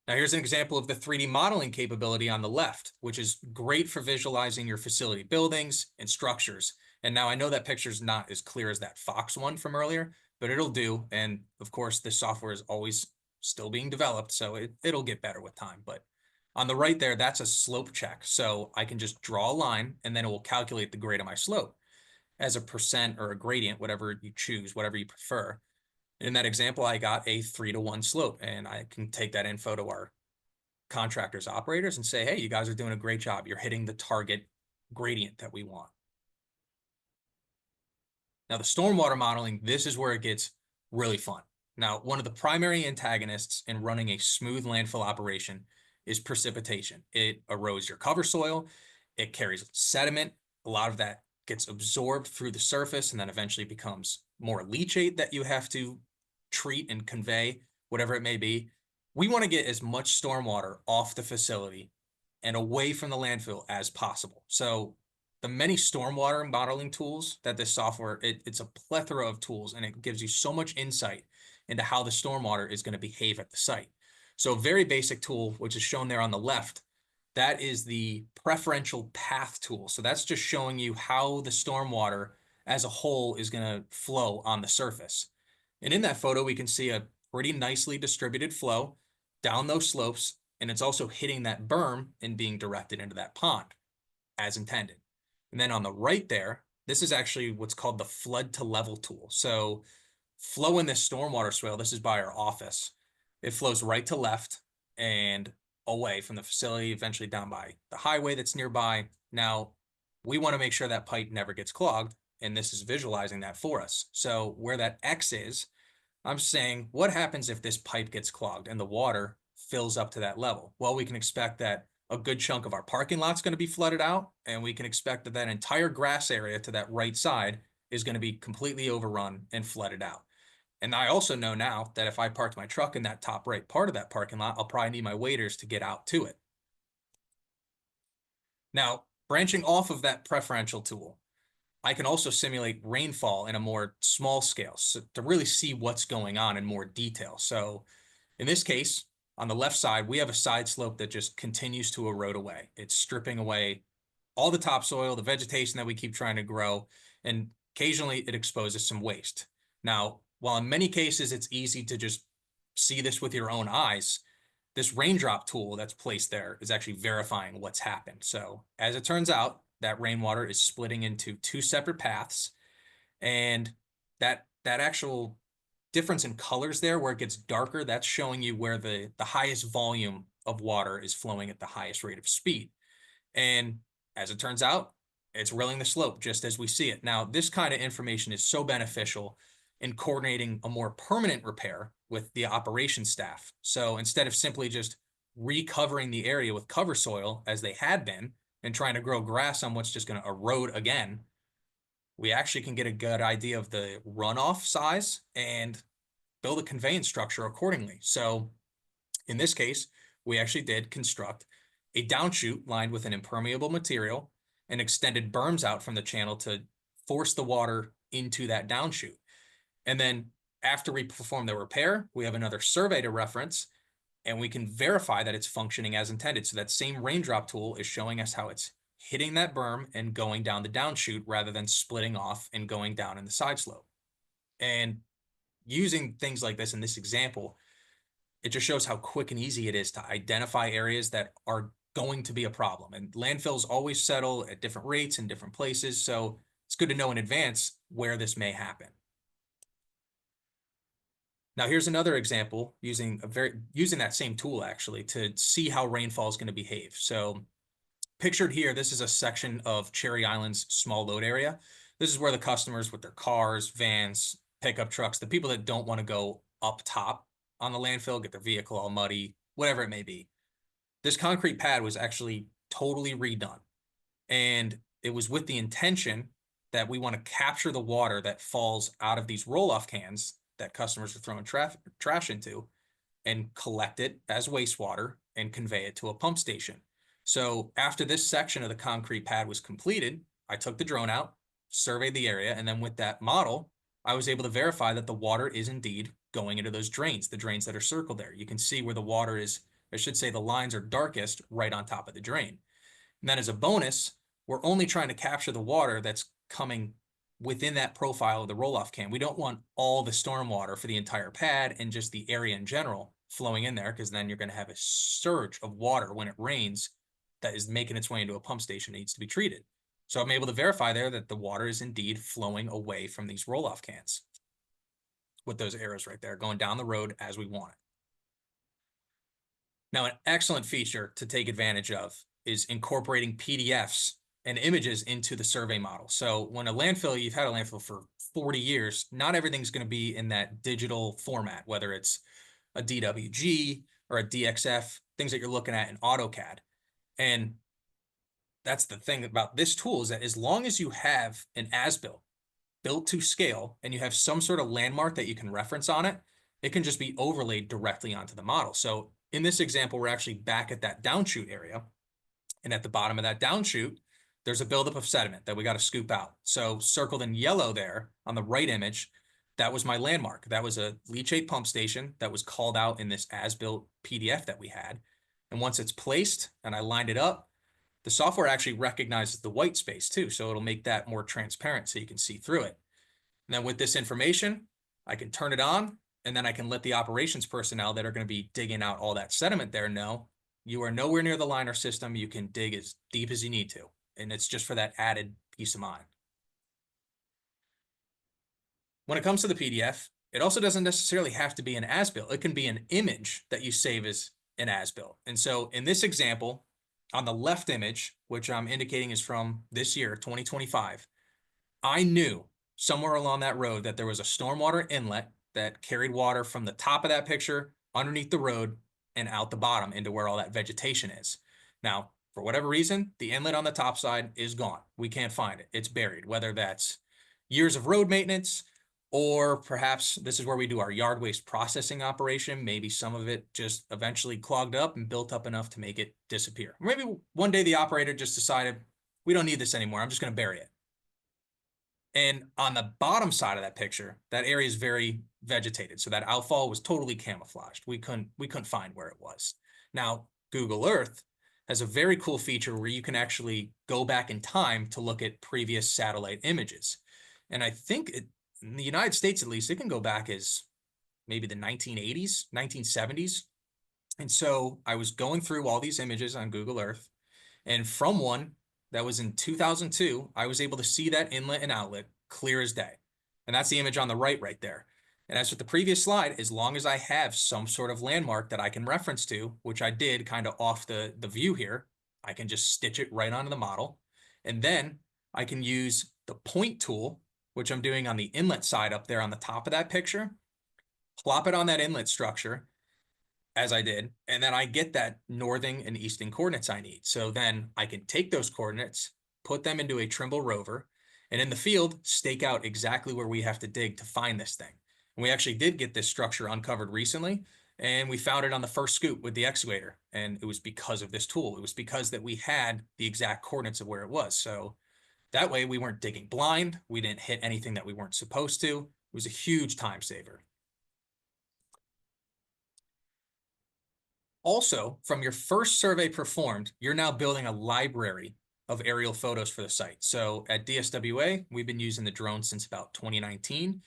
Now here's an example of the 3D modeling capability on the left, which is great for visualizing your facility buildings and structures. And now I know that picture's not as clear as that Fox one from earlier, but it'll do. And of course, this software is always still being developed, so it'll get better with time. But on the right there, that's a slope check. So I can just draw a line, and then it will calculate the grade of my slope as a percent or a gradient, whatever you choose, whatever you prefer. In that example, I got a 3-to-1 slope, and I can take that info to our contractors, operators, and say, hey, you guys are doing a great job. You're hitting the target gradient that we want. Now, the stormwater modeling, this is where it gets really fun. Now, one of the primary antagonists in running a smooth landfill operation is precipitation. It erodes your cover soil, it carries sediment. A lot of that gets absorbed through the surface and then eventually becomes more leachate that you have to treat and convey, whatever it may be. We want to get as much stormwater off the facility and away from the landfill as possible. So the many stormwater modeling tools that this software, it's a plethora of tools, and it gives you so much insight into how the stormwater is going to behave at the site. So a very basic tool, which is shown there on the left, that is the preferential path tool. So that's just showing you how the stormwater as a whole is going to flow on the surface. And in that photo, we can see a pretty nicely distributed flow down those slopes, and it's also hitting that berm and being directed into that pond as intended. And then on the right there, this is actually what's called the flood to level tool. So flow in this stormwater swale, this is by our office. It flows right to left and away from the facility, eventually down by the highway that's nearby. Now, we want to make sure that pipe never gets clogged, and this is visualizing that for us. So where that X is, I'm saying, what happens if this pipe gets clogged and the water fills up to that level? Well, we can expect that a good chunk of our parking lot's going to be flooded out, and we can expect that that entire grass area to that right side is going to be completely overrun and flooded out. And I also know now that if I parked my truck in that top right part of that parking lot, I'll probably need my waders to get out to it. Now, branching off of that preferential tool, I can also simulate rainfall in a more small scale, so to really see what's going on in more detail. So in this case, on the left side, we have a side slope that just continues to erode away. It's stripping away all the topsoil, the vegetation that we keep trying to grow, and occasionally it exposes some waste. Now, while in many cases it's easy to just see this with your own eyes, this raindrop tool that's placed there is actually verifying what's happened. So as it turns out, that rainwater is splitting into 2 separate paths, and that actual difference in colors there, where it gets darker, that's showing you where the highest volume of water is flowing at the highest rate of speed. And as it turns out, it's rilling the slope just as we see it. Now, this kind of information is so beneficial and coordinating a more permanent repair with the operations staff. So instead of simply just recovering the area with cover soil as they had been and trying to grow grass on what's just going to erode again, we actually can get a good idea of the runoff size and build a conveyance structure accordingly. So in this case, we actually did construct a downshoot lined with an impermeable material and extended berms out from the channel to force the water into that downshoot. And then after we perform the repair, we have another survey to reference, and we can verify that it's functioning as intended. So that same raindrop tool is showing us how it's hitting that berm and going down the downshoot rather than splitting off and going down in the side slope. And using things like this in this example, it just shows how quick and easy it is to identify areas that are going to be a problem. And landfills always settle at different rates in different places. So it's good to know in advance where this may happen. Now here's another example using that same tool actually to see how rainfall is going to behave. So pictured here, this is a section of Cherry Island's small load area. This is where the customers with their cars, vans, pickup trucks, the people that don't want to go up top on the landfill, get their vehicle all muddy, whatever it may be. This concrete pad was actually totally redone. And it was with the intention that we want to capture the water that falls out of these roll-off cans that customers are throwing trash into and collect it as wastewater and convey it to a pump station. So after this section of the concrete pad was completed, I took the drone out, surveyed the area, and then with that model, I was able to verify that the water is indeed going into those drains, the drains that are circled there. You can see where the water is, I should say the lines are darkest right on top of the drain. And then as a bonus, we're only trying to capture the water that's coming within that profile of the roll-off can. We don't want all the stormwater for the entire pad and just the area in general flowing in there, because then you're going to have a surge of water when it rains that is making its way into a pump station that needs to be treated. So I'm able to verify there that the water is indeed flowing away from these roll-off cans with those arrows right there going down the road as we want it. Now, an excellent feature to take advantage of is incorporating PDFs and images into the survey model. So when you've had a landfill for 40 years, not everything's going to be in that digital format, whether it's a DWG or a DXF, things that you're looking at in AutoCAD. And that's the thing about this tool, is that as long as you have an as-built built to scale and you have some sort of landmark that you can reference on it, it can just be overlaid directly onto the model. So in this example, we're actually back at that downshoot area. And at the bottom of that downshoot, there's a buildup of sediment that we got to scoop out. So circled in yellow there on the right image, that was my landmark. That was a leachate pump station that was called out in this as-built PDF that we had. And once it's placed and I lined it up, the software actually recognizes the white space too. So it'll make that more transparent so you can see through it. And then with this information, I can turn it on, and then I can let the operations personnel that are going to be digging out all that sediment there know you are nowhere near the liner system. You can dig as deep as you need to. And it's just for that added peace of mind. When it comes to the PDF, it also doesn't necessarily have to be an as-built. It can be an image that you save as an as-built. And so in this example, on the left image, which I'm indicating is from this year, 2025, I knew somewhere along that road that there was a stormwater inlet that carried water from the top of that picture underneath the road and out the bottom into where all that vegetation is. Now, for whatever reason, the inlet on the top side is gone. We can't find it. It's buried, whether that's years of road maintenance, or perhaps this is where we do our yard waste processing operation. Maybe some of it just eventually clogged up and built up enough to make it disappear. Maybe one day the operator just decided, we don't need this anymore. I'm just going to bury it. And on the bottom side of that picture, that area is very vegetated. So that outfall was totally camouflaged. We couldn't find where it was. Now, Google Earth has a very cool feature where you can actually go back in time to look at previous satellite images. And I think in the United States, at least, it can go back as maybe the 1980s, 1970s. And so I was going through all these images on Google Earth, and from one that was in 2002, I was able to see that inlet and outlet clear as day. And that's the image on the right there. And as with the previous slide, as long as I have some sort of landmark that I can reference to, which I did kind of off the view here, I can just stitch it right onto the model. And then I can use the point tool which I'm doing on the inlet side up there on the top of that picture, plop it on that inlet structure as I did, and then I get that northern and eastern coordinates I need. So then I can take those coordinates, put them into a Trimble rover, and in the field, stake out exactly where we have to dig to find this thing. And we actually did get this structure uncovered recently, and we found it on the first scoop with the excavator. And it was because of this tool. It was because that we had the exact coordinates of where it was. So that way we weren't digging blind. We didn't hit anything that we weren't supposed to. It was a huge time saver. Also, from your first survey performed, you're now building a library of aerial photos for the site. So at DSWA, we've been using the drone since about 2019.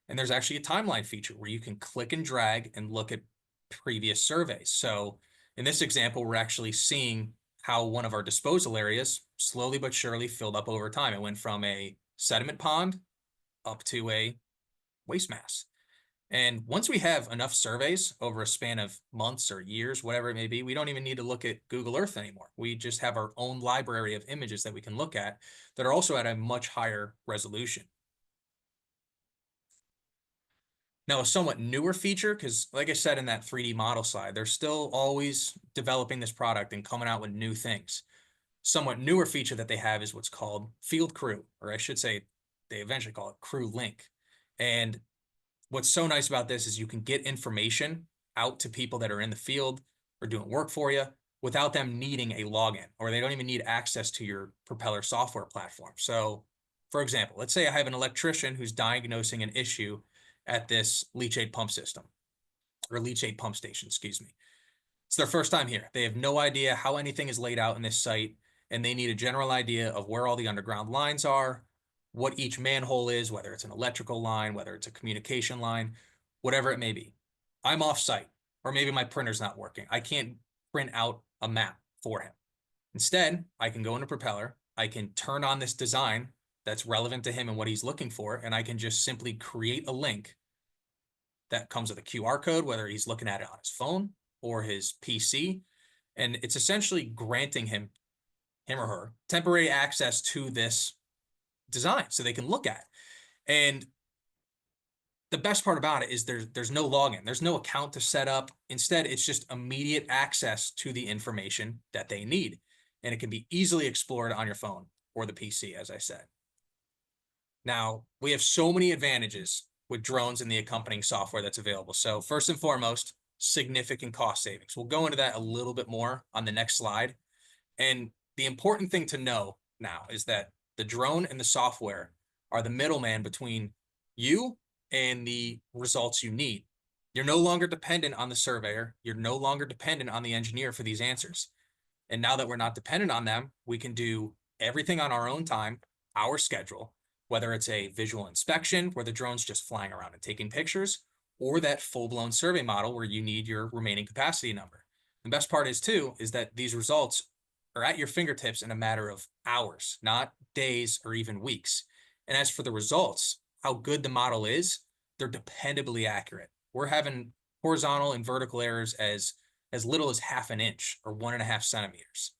And there's actually a timeline feature where you can click and drag and look at previous surveys. So in this example, we're actually seeing how one of our disposal areas slowly but surely filled up over time. It went from a sediment pond up to a waste mass. And once we have enough surveys over a span of months or years, whatever it may be, we don't even need to look at Google Earth anymore. We just have our own library of images that we can look at that are also at a much higher resolution. Now, a somewhat newer feature, because like I said in that 3D model slide, they're still always developing this product and coming out with new things. Somewhat newer feature that they have is what's called Field Crew, or I should say they eventually call it Crew Link. And what's so nice about this is you can get information out to people that are in the field or doing work for you without them needing a login, or they don't even need access to your Propeller software platform. So, for example, let's say I have an electrician who's diagnosing an issue at this leachate pump system, or leachate pump station, excuse me. It's their first time here. They have no idea how anything is laid out in this site, and they need a general idea of where all the underground lines are, what each manhole is, whether it's an electrical line, whether it's a communication line, whatever it may be. I'm off site, or maybe my printer's not working. I can't print out a map for him. Instead, I can go into Propeller, I can turn on this design that's relevant to him and what he's looking for, and I can just simply create a link that comes with a QR code, whether he's looking at it on his phone or his PC. And it's essentially granting him or her temporary access to this design so they can look at it. And the best part about it is there's no login, there's no account to set up. Instead, it's just immediate access to the information that they need. And it can be easily explored on your phone or the PC, as I said. Now, we have so many advantages with drones and the accompanying software that's available. So first and foremost, significant cost savings. We'll go into that a little bit more on the next slide. And the important thing to know now is that the drone and the software are the middleman between you and the results you need. You're no longer dependent on the surveyor. You're no longer dependent on the engineer for these answers. And now that we're not dependent on them, we can do everything on our own time, our schedule, whether it's a visual inspection where the drone's just flying around and taking pictures, or that full-blown survey model where you need your remaining capacity number. The best part is too, is that these results are at your fingertips in a matter of hours, not days or even weeks. And as for the results, how good the model is, they're dependably accurate. We're having horizontal and vertical errors as little as 1/2 inch or 1.5 centimeters.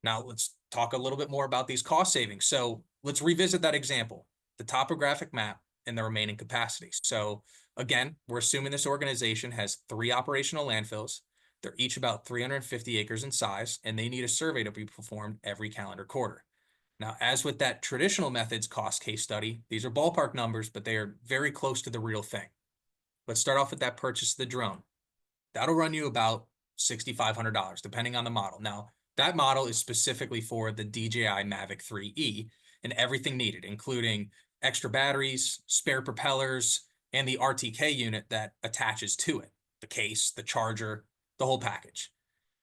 Now let's talk a little bit more about these cost savings. So let's revisit that example, the topographic map and the remaining capacity. So again, we're assuming this organization has 3 operational landfills. They're each about 350 acres in size, and they need a survey to be performed every calendar quarter. Now, as with that traditional methods cost case study, these are ballpark numbers, but they are very close to the real thing. Let's start off with that purchase of the drone. That'll run you about $6,500, depending on the model. Now, that model is specifically for the DJI Mavic 3E and everything needed, including extra batteries, spare propellers, and the RTK unit that attaches to it, the case, the charger, the whole package.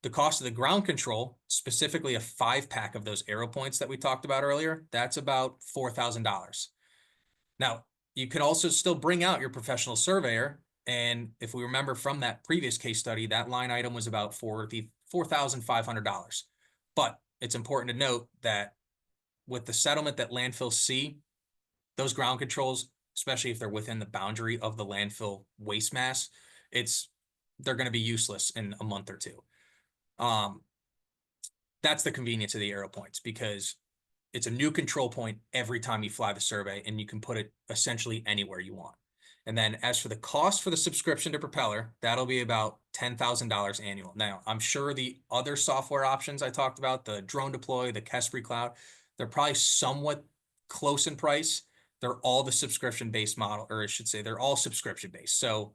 The cost of the ground control, specifically a 5-pack of those arrow points that we talked about earlier, that's about $4,000. Now, you can also still bring out your professional surveyor. And if we remember from that previous case study, that line item was about $4,500. But it's important to note that with the settlement that landfills see, those ground controls, especially if they're within the boundary of the landfill waste mass, they're going to be useless in a month or two. That's the convenience of the arrow points, because it's a new control point every time you fly the survey, and you can put it essentially anywhere you want. And then as for the cost for the subscription to Propeller, that'll be about $10,000 annual. Now, I'm sure the other software options I talked about, the Drone Deploy, the Kespri Cloud, they're probably somewhat close in price. They're all the subscription-based model, or I should say they're all subscription-based. So,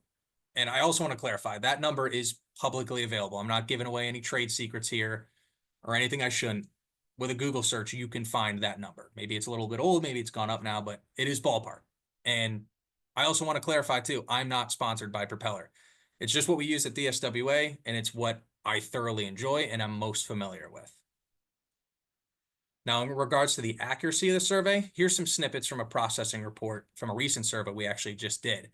and I also want to clarify, that number is publicly available. I'm not giving away any trade secrets here or anything I shouldn't. With a Google search, you can find that number. Maybe it's a little bit old, maybe it's gone up now, but it is ballpark. And I also want to clarify too, I'm not sponsored by Propeller. It's just what we use at the SWA, and it's what I thoroughly enjoy and I'm most familiar with. Now, in regards to the accuracy of the survey, here's some snippets from a processing report from a recent survey we actually just did.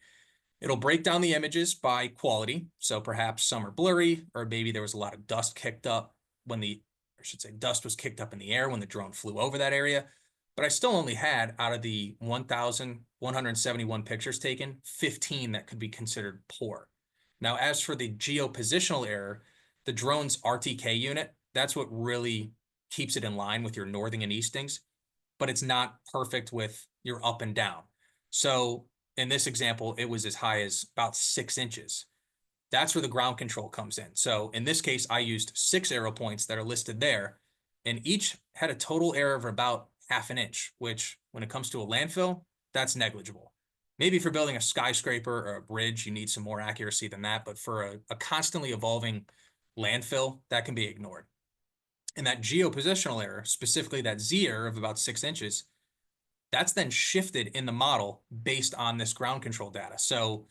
It'll break down the images by quality. So perhaps some are blurry, or maybe there was a lot of dust kicked up when dust was kicked up in the air when the drone flew over that area. But I still only had, out of the 1,171 pictures taken, 15 that could be considered poor. Now, as for the geopositional error, the drone's RTK unit, that's what really keeps it in line with your northing and eastings, but it's not perfect with your up and down. So in this example, it was as high as about 6 inches. That's where the ground control comes in. So in this case, I used 6 arrow points that are listed there, and each had a total error of about ½ an inch, which when it comes to a landfill, that's negligible. Maybe for building a skyscraper or a bridge, you need some more accuracy than that, but for a constantly evolving landfill, that can be ignored. And that geopositional error, specifically that Z error of about 6 inches, that's then shifted in the model based on this ground control data. So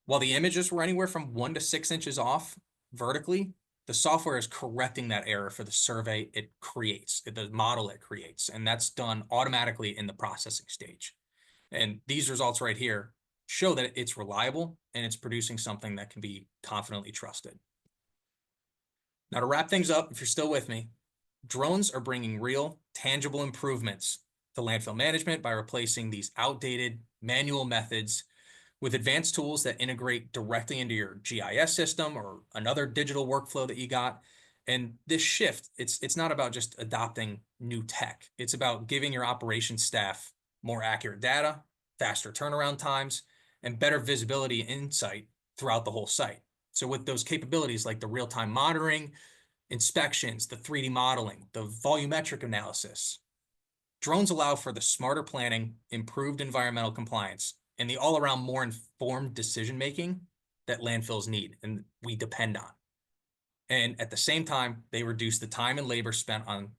while the images were anywhere from 1 to 6 inches off vertically, the software is correcting that error for the survey it creates, the model it creates, and that's done automatically in the processing stage. And these results right here show that it's reliable and it's producing something that can be confidently trusted. Now, to wrap things up, if you're still with me, drones are bringing real, tangible improvements to landfill management by replacing these outdated manual methods with advanced tools that integrate directly into your GIS system or another digital workflow that you got. And this shift, it's not about just adopting new tech. It's about giving your operations staff more accurate data, faster turnaround times, and better visibility and insight throughout the whole site. So with those capabilities like the real-time monitoring, inspections, the 3D modeling, the volumetric analysis, drones allow for the smarter planning, improved environmental compliance, and the all-around more informed decision-making that landfills need and we depend on. And at the same time, they reduce the time and labor spent on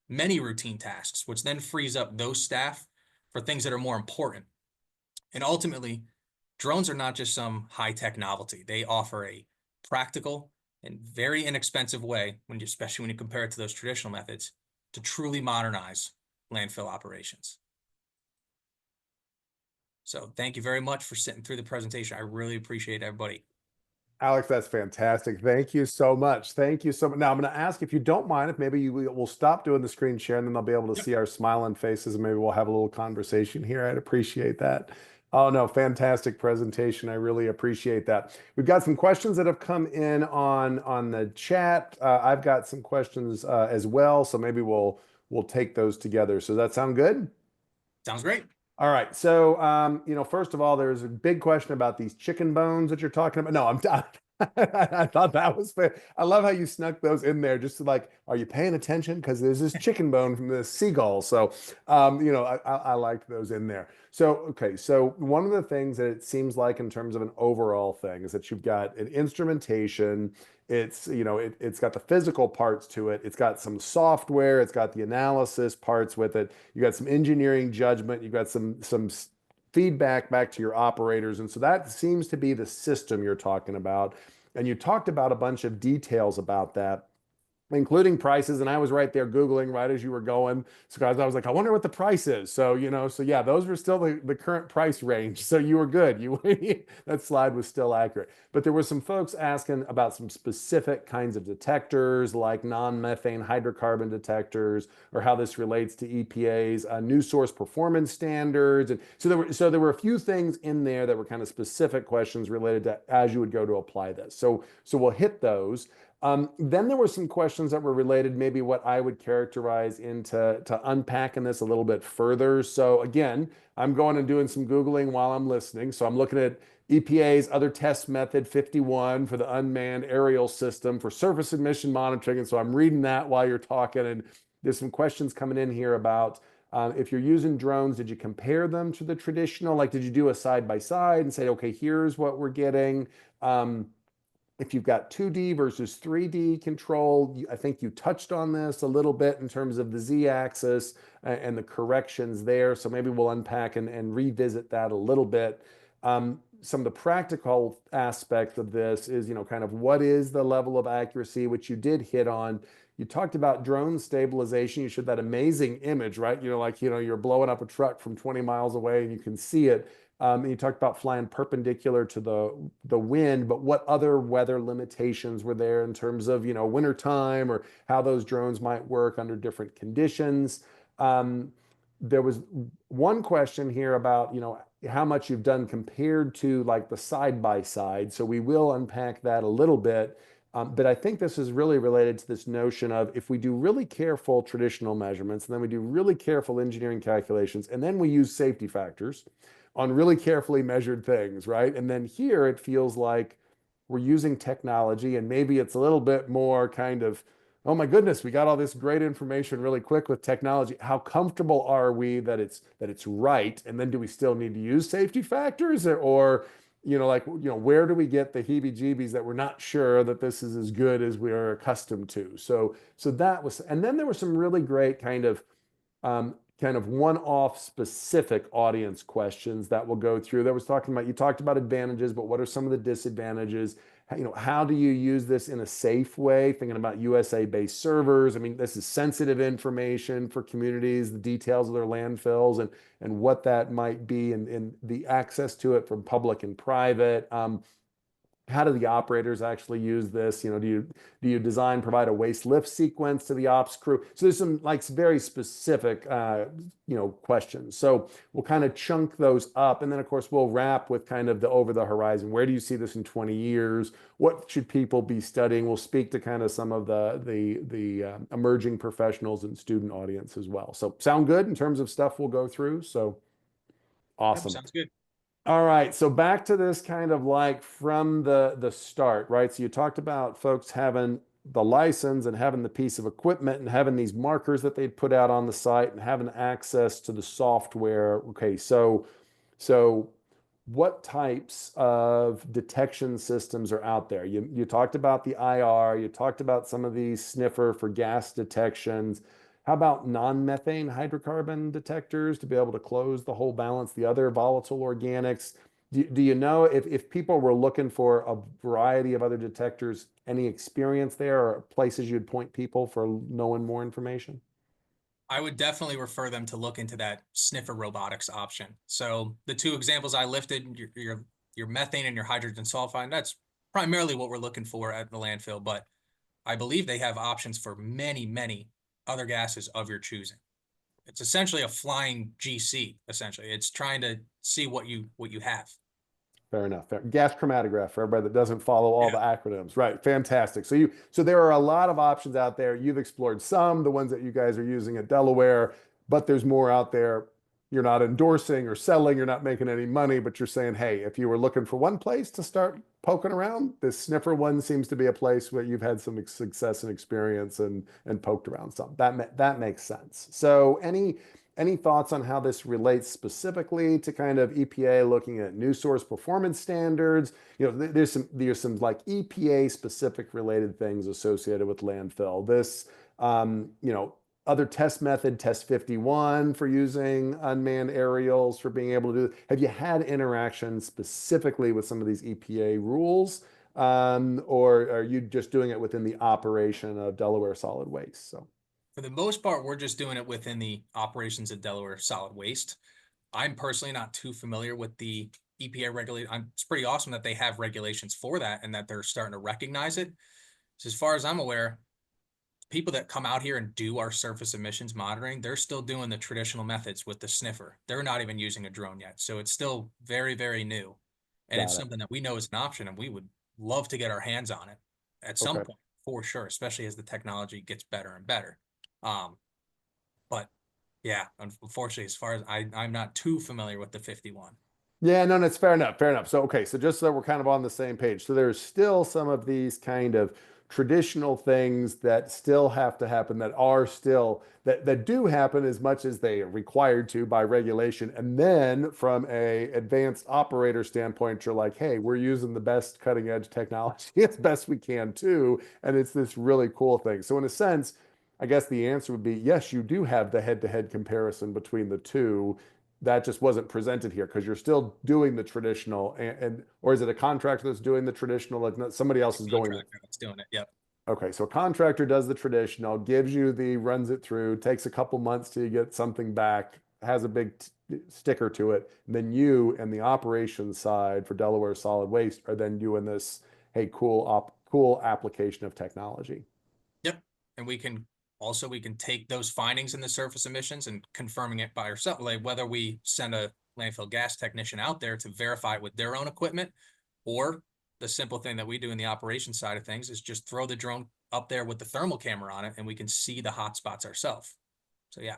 many routine tasks, which then frees up those staff for things that are more important. And ultimately, drones are not just some high-tech novelty. They offer a practical and very inexpensive way, especially when you compare it to those traditional methods, to truly modernize landfill operations. So thank you very much for sitting through the presentation. I really appreciate everybody. Alex, that's fantastic. Thank you so much. Thank you so much. Now I'm going to ask if you don't mind, if maybe we'll stop doing the screen share and then they'll be able to see our smiling faces and maybe we'll have a little conversation here. I'd appreciate that. Oh no, fantastic presentation. I really appreciate that. We've got some questions that have come in on the chat. I've got some questions as well, so maybe we'll take those together. So does that sound good? Sounds great. All right. So, first of all, there's a big question about these chicken bones that you're talking about. No, I'm done. I thought that was fair. I love how you snuck those in there just to like, are you paying attention? Because there's this chicken bone from the seagull. So, I liked those in there. So, okay. So one of the things that it seems like in terms of an overall thing is that you've got an instrumentation. It's, it's got the physical parts to it. It's got some software. It's got the analysis parts with it. You got some engineering judgment. You got some feedback back to your operators. And so that seems to be the system you're talking about. And you talked about a bunch of details about that, including prices. And I was right there Googling right as you were going. So guys, I was like, I wonder what the price is. So, so yeah, those were still the current price range. So you were good. That slide was still accurate. But there were some folks asking about some specific kinds of detectors like non-methane hydrocarbon detectors, or how this relates to EPA's new source performance standards. And so there were a few things in there that were kind of specific questions related to as you would go to apply this. So we'll hit those. Then there were some questions that were related, maybe what I would characterize into unpacking this a little bit further. So again, I'm going and doing some Googling while I'm listening. So I'm looking at EPA's other test method 51 for the unmanned aerial system for surface emission monitoring. And so I'm reading that while you're talking. And there's some questions coming in here about if you're using drones, did you compare them to the traditional? Like, did you do a side by side and say, okay, here's what we're getting? If you've got 2D versus 3D control, I think you touched on this a little bit in terms of the Z-axis and the corrections there. So maybe we'll unpack and revisit that a little bit. Some of the practical aspects of this is, kind of what is the level of accuracy, which you did hit on. You talked about drone stabilization. You showed that amazing image, right? You're blowing up a truck from 20 miles away and you can see it. And you talked about flying perpendicular to the wind, but what other weather limitations were there in terms of, winter time or how those drones might work under different conditions? There was one question here about, how much you've done compared to like the side by side. So we will unpack that a little bit. But I think this is really related to this notion of if we do really careful traditional measurements, and then we do really careful engineering calculations, and then we use safety factors on really carefully measured things, right? And then here it feels like we're using technology, and maybe it's a little bit more kind of, oh my goodness, we got all this great information really quick with technology. How comfortable are we that it's right? And then do we still need to use safety factors, or where do we get the heebie-jeebies that we're not sure that this is as good as we are accustomed to? So that was, and then there were some really great kind of one-off specific audience questions that we'll go through. That was talking about, you talked about advantages, but what are some of the disadvantages? How do you use this in a safe way? Thinking about USA-based servers. I mean, this is sensitive information for communities, the details of their landfills and what that might be and the access to it from public and private. How do the operators actually use this? Do you provide a waste lift sequence to the ops crew? So there's some like very specific, questions. So we'll kind of chunk those up. And then of course we'll wrap with kind of the over the horizon. Where do you see this in 20 years? What should people be studying? We'll speak to kind of some of the emerging professionals and student audience as well. So sound good in terms of stuff we'll go through? So awesome. Yep, sounds good. All right, so back to this kind of like from the start, right? So you talked about folks having the license and having the piece of equipment and having these markers that they'd put out on the site and having access to the software. Okay, so what types of detection systems are out there? You talked about the IR, you talked about some of these sniffer for gas detections. How about non-methane hydrocarbon detectors to be able to close the whole balance, the other volatile organics? Do you know if people were looking for a variety of other detectors, any experience there or places you'd point people for knowing more information? I would definitely refer them to look into that sniffer robotics option. So the two examples I lifted, your methane and your hydrogen sulfide, that's primarily what we're looking for at the landfill. But I believe they have options for many, many other gases of your choosing. It's essentially a flying GC. Essentially, it's trying to see what you have. Fair enough. Gas chromatograph for everybody that doesn't follow all Yeah. the acronyms. Right. Fantastic. So there are a lot of options out there. You've explored some, the ones that you guys are using at Delaware, but there's more out there. You're not endorsing or selling, you're not making any money, but you're saying, hey, if you were looking for one place to start poking around, this sniffer one seems to be a place where you've had some success and experience and poked around some. That makes sense. So any thoughts on how this relates specifically to kind of EPA looking at new source performance standards? There's some like EPA specific related things associated with landfill. This, other test method, test 51 for using unmanned aerials for being able to do. Have you had interaction specifically with some of these EPA rules? Or are you just doing it within the operation of Delaware Solid Waste? So. For the most part, we're just doing it within the operations of Delaware Solid Waste. I'm personally not too familiar with the EPA regulation. It's pretty awesome that they have regulations for that and that they're starting to recognize it. So as far as I'm aware, people that come out here and do our surface emissions monitoring, they're still doing the traditional methods with the sniffer. They're not even using a drone yet. So it's still very, very new. And it's something that we know is an option and we would love to get our hands on it at some point. for sure, especially as the technology gets better and better. But yeah, unfortunately, as far as I'm not too familiar with the 51. Yeah, no, that's fair enough. Fair enough. So, okay, so just so we're kind of on the same page. So there's still some of these kind of traditional things that still have to happen that are still that do happen as much as they are required to by regulation. And then from a advanced operator standpoint, you're like, hey, we're using the best cutting edge technology as best we can too. And it's this really cool thing. So in a sense, I guess the answer would be yes, you do have the head-to-head comparison between the two. That just wasn't presented here because you're still doing the traditional and or is it a contractor that's doing the traditional like somebody else is going Contractor that's doing it. Yep. okay, so a contractor does the traditional, gives you the runs it through, takes a couple months to get something back, has a big sticker to it, and then you and the operations side for Delaware Solid Waste are then doing this hey cool application of technology. Yep. And we can take those findings in the surface emissions and confirming it by ourselves, like whether we send a landfill gas technician out there to verify it with their own equipment, or the simple thing that we do in the operation side of things is just throw the drone up there with the thermal camera on it and we can see the hot spots ourselves. So yeah.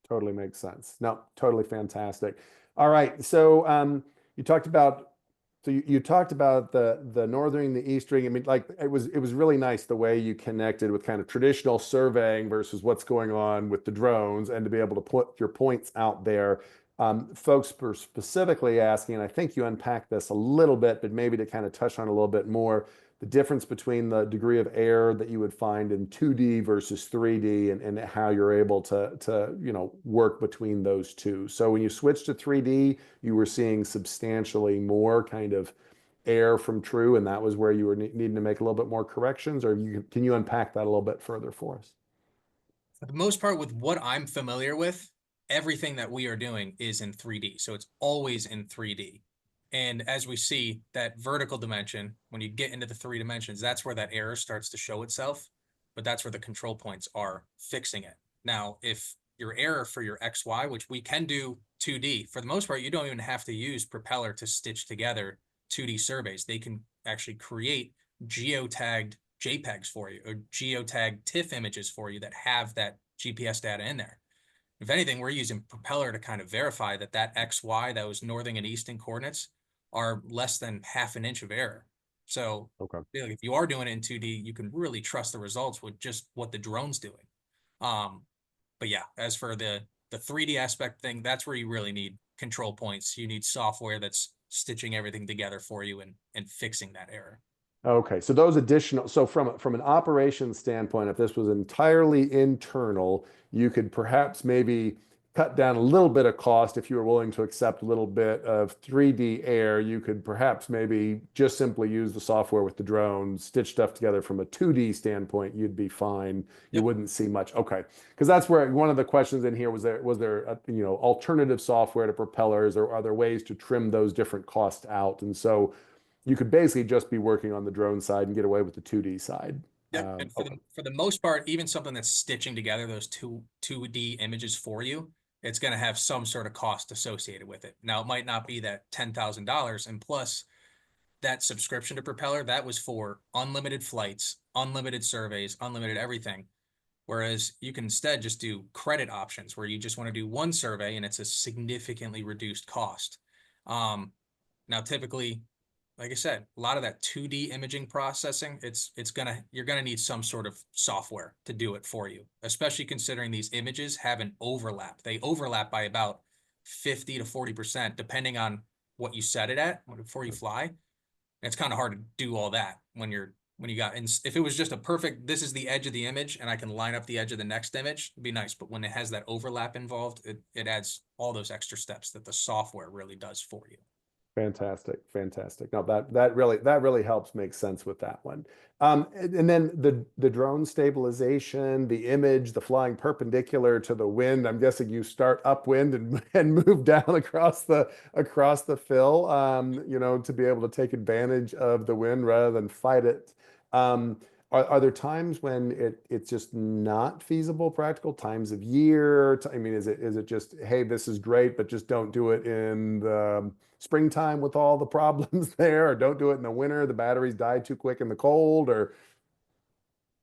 Totally makes sense. No, totally fantastic. All right. So you talked about you talked about the northering, the eastering. I mean, like it was really nice the way you connected with kind of traditional surveying versus what's going on with the drones, and to be able to put your points out there. Folks were specifically asking, and I think you unpacked this a little bit, but maybe to kind of touch on a little bit more the difference between the degree of error that you would find in 2D versus 3D and how you're able to work between those two. So when you switch to 3D, you were seeing substantially more kind of error from true, and that was where you were needing to make a little bit more corrections, or can you unpack that a little bit further for us? For the most part, with what I'm familiar with, everything that we are doing is in 3D. So it's always in 3D. And as we see that vertical dimension, when you get into the 3 dimensions, that's where that error starts to show itself. But that's where the control points are fixing it. Now, if your error for your XY, which we can do 2D, for the most part, you don't even have to use Propeller to stitch together 2D surveys. They can actually create geotagged JPEGs for you or geotagged TIFF images for you that have that GPS data in there. If anything, we're using Propeller to kind of verify that that XY, those northern and eastern coordinates, are less than half an inch of error. So Okay. if you are doing it in 2D, you can really trust the results with just what the drone's doing. But yeah, as for the 3D aspect thing, that's where you really need control points. You need software that's stitching everything together for you and fixing that error. Okay, so those additional, so from an operations standpoint, if this was entirely internal, you could perhaps maybe cut down a little bit of cost if you were willing to accept a little bit of 3D air. You could perhaps maybe just simply use the software with the drone, stitch stuff together from a 2D standpoint, you'd be fine. You Yep. wouldn't see much. Okay, because that's where one of the questions in here was there alternative software to propellers, or are there ways to trim those different costs out? And so you could basically just be working on the drone side and get away with the 2D side. Yep. And Okay. for the most part, even something that's stitching together those 2D images for you, it's going to have some sort of cost associated with it. Now, it might not be that $10,000, and plus that subscription to Propeller, that was for unlimited flights, unlimited surveys, unlimited everything. Whereas you can instead just do credit options where you just want to do one survey and it's a significantly reduced cost. Now, typically, like I said, a lot of that 2D imaging processing, you're gonna need some sort of software to do it for you, especially considering these images have an overlap. They overlap by about 50 to 40%, depending on what you set it at before you fly. And it's kind of hard to do all that when if it was just a perfect, this is the edge of the image and I can line up the edge of the next image, it'd be nice. But when it has that overlap involved, it adds all those extra steps that the software really does for you. Fantastic, fantastic. No, that really helps make sense with that one. And then the drone stabilization, the image, the flying perpendicular to the wind. I'm guessing you start upwind and move down across the fill, to be able to take advantage of the wind rather than fight it. Are there times when it's just not feasible, practical times of year? I mean, is it just, hey, this is great, but just don't do it in the springtime with all the problems there, or don't do it in the winter, the batteries die too quick in the cold, or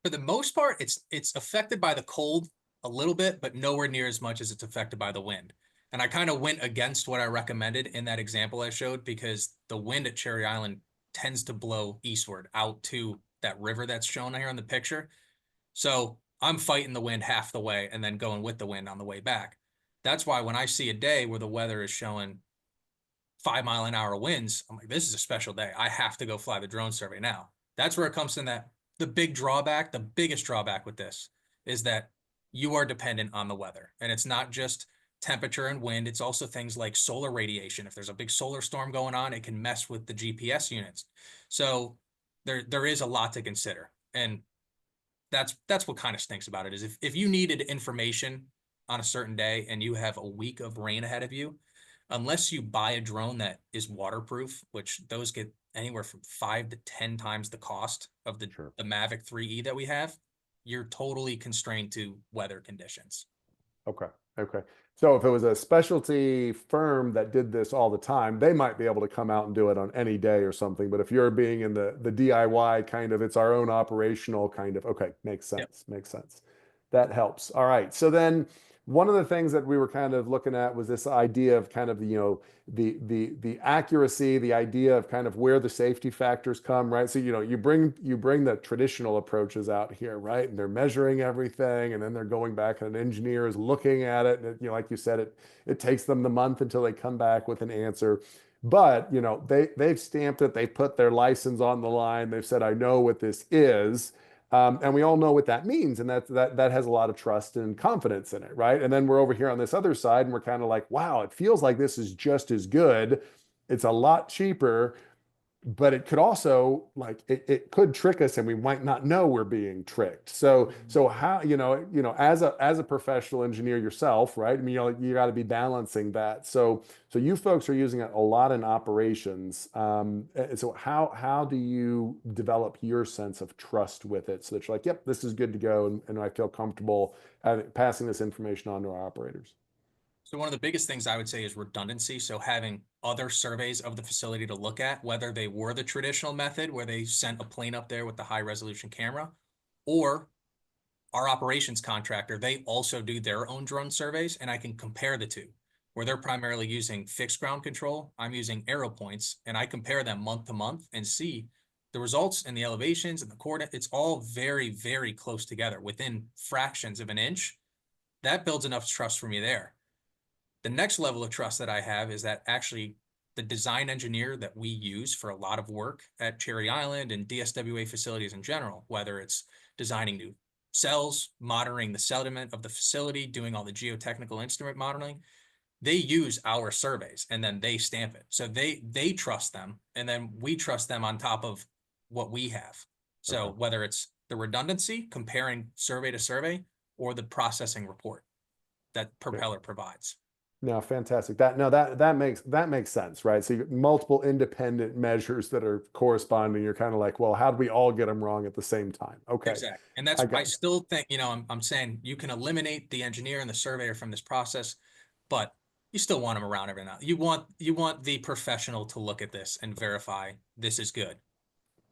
For the most part, it's affected by the cold a little bit, but nowhere near as much as it's affected by the wind. And I kind of went against what I recommended in that example I showed, because the wind at Cherry Island tends to blow eastward out to that river that's shown here in the picture. So I'm fighting the wind half the way and then going with the wind on the way back. That's why when I see a day where the weather is showing 5 mile an hour winds, I'm like, this is a special day. I have to go fly the drone survey now. That's where it comes in, that the biggest drawback with this is that you are dependent on the weather. And it's not just temperature and wind. It's also things like solar radiation. If there's a big solar storm going on, it can mess with the GPS units. So there is a lot to consider. And that's what kind of stinks about it, is if you needed information on a certain day and you have a week of rain ahead of you, unless you buy a drone that is waterproof, which those get anywhere from 5 to 10 times the cost of the Mavic 3E that we have, you're totally constrained to weather conditions. Okay. Okay. So if it was a specialty firm that did this all the time, they might be able to come out and do it on any day or something. But if you're being in the DIY kind of, it's our own operational kind of, okay, makes sense. Makes sense. That helps. All right. So then one of the things that we were kind of looking at was this idea of kind of, the accuracy, the idea of kind of where the safety factors come, right? So, you bring the traditional approaches out here, right? And they're measuring everything, and then they're going back and an engineer is looking at it. And like you said, it takes them the month until they come back with an answer. But, they've stamped it, they put their license on the line, they've said, I know what this is. And we all know what that means, and that has a lot of trust and confidence in it, right? And then we're over here on this other side, and we're kind of like, wow, it feels like this is just as good. It's a lot cheaper, but it could also, like, it could trick us, and we might not know we're being tricked. So how, as a professional engineer yourself, right? I mean, you got to be balancing that. So you folks are using it a lot in operations. So how do you develop your sense of trust with it, so that you're like, yep, this is good to go, and I feel comfortable passing this information on to our operators? So one of the biggest things I would say is redundancy. So having other surveys of the facility to look at, whether they were the traditional method where they sent a plane up there with the high resolution camera, or our operations contractor, they also do their own drone surveys, and I can compare the two. Where they're primarily using fixed ground control, I'm using arrow points, and I compare them month to month and see the results and the elevations and the coordinate. It's all very, very close together within fractions of an inch. That builds enough trust for me there. The next level of trust that I have is that actually the design engineer that we use for a lot of work at Cherry Island and DSWA facilities in general, whether it's designing new cells, monitoring the sediment of the facility, doing all the geotechnical instrument modeling, they use our surveys and then they stamp it. So they trust them, and then we trust them on top of what we have. So whether it's the redundancy, comparing survey to survey, or the processing report that Propeller provides. No, fantastic. That makes sense, right? So you multiple independent measures that are corresponding. You're kind of like, well, how do we all get them wrong at the same time? Okay. Exactly. And I still think, I'm saying you can eliminate the engineer and the surveyor from this process, but you still want them around every now. You want the professional to look at this and verify this is good,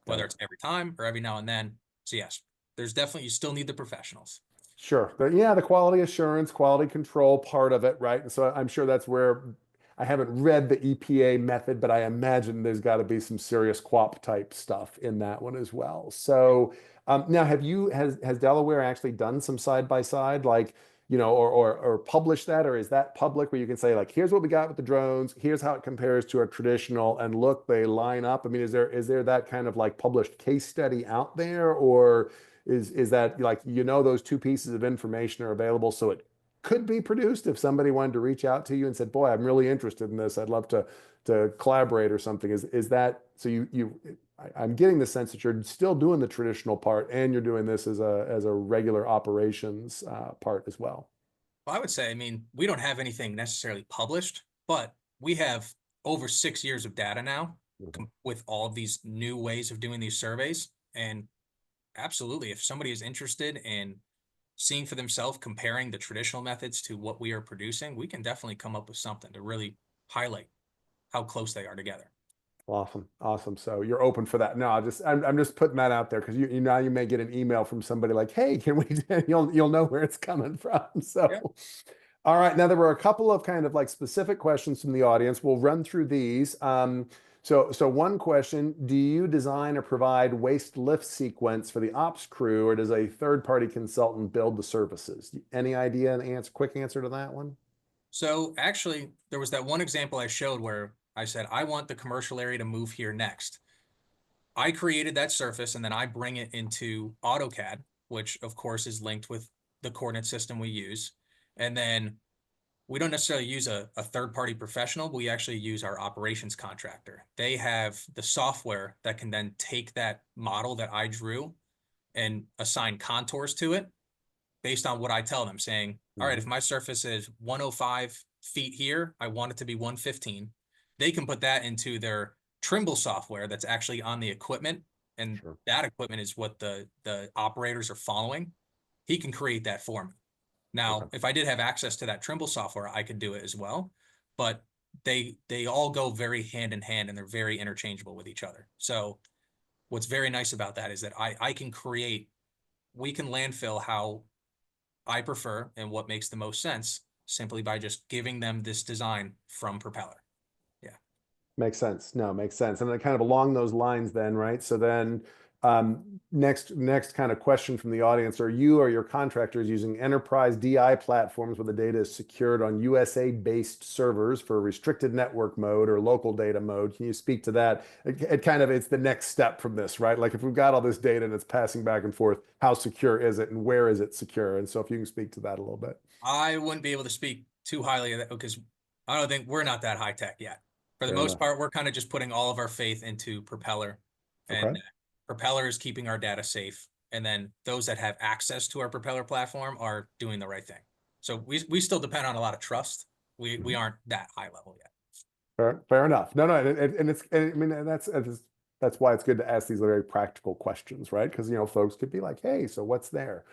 whether it's every time or every now and then. So yes, there's definitely, you still need the professionals. Sure. The quality assurance, quality control part of it, right? And so I'm sure that's where I haven't read the EPA method, but I imagine there's got to be some serious QAP type stuff in that one as well. So now, has Delaware actually done some side by side, like, or published that, or is that public where you can say, like, here's what we got with the drones, here's how it compares to a traditional, and look, they line up? I mean, is there that kind of like published case study out there, or is that, like, those two pieces of information are available, so it could be produced if somebody wanted to reach out to you and said, boy, I'm really interested in this, I'd love to collaborate or something? Is that so? I'm getting the sense that you're still doing the traditional part and you're doing this as a regular operations part as well. Well, I would say, we don't have anything necessarily published, but we have over 6 years of data now with all of these new ways of doing these surveys. And absolutely, if somebody is interested in seeing for themselves, comparing the traditional methods to what we are producing, we can definitely come up with something to really highlight how close they are together. Awesome. Awesome. So you're open for that. No, I'm just putting that out there because you now you may get an email from somebody like, hey, can we, you'll know where it's coming from. Yeah. So, all right. Now there were a couple of kind of like specific questions from the audience. We'll run through these. So one question, do you design or provide waste lift sequence for the ops crew, or does a third-party consultant build the services? Any idea, quick answer to that one? So actually, there was that one example I showed where I said, I want the commercial area to move here next. I created that surface and then I bring it into AutoCAD, which of course is linked with the coordinate system we use. And then we don't necessarily use a third-party professional, but we actually use our operations contractor. They have the software that can then take that model that I drew and assign contours to it based on what I tell them, saying, all right, if my surface is 105 feet here, I want it to be 115. They can put that into their Trimble software that's actually on the equipment, and Sure. that equipment is what the operators are following. He can create that for me. Now, Okay. if I did have access to that Trimble software, I could do it as well, but they all go very hand in hand and they're very interchangeable with each other. So what's very nice about that is that I can create, we can landfill how I prefer and what makes the most sense simply by just giving them this design from Propeller. Yeah. Makes sense. No, makes sense. And then kind of along those lines then, right? So then next kind of question from the audience, are you or your contractors using enterprise DI platforms where the data is secured on USA-based servers for restricted network mode or local data mode? Can you speak to that? It's the next step from this, right? Like if we've got all this data and it's passing back and forth, how secure is it and where is it secure? And so if you can speak to that a little bit. I wouldn't be able to speak too highly of that because I don't think we're not that high tech yet. For the Fair most enough. part, we're kind of just putting all of our faith into Propeller, and Okay. Propeller is keeping our data safe. And then those that have access to our Propeller platform are doing the right thing. So we still depend on a lot of trust. We aren't that high level yet. Fair enough. No, I mean, that's why it's good to ask these very practical questions, right? Because, folks could be like, hey, so what's there?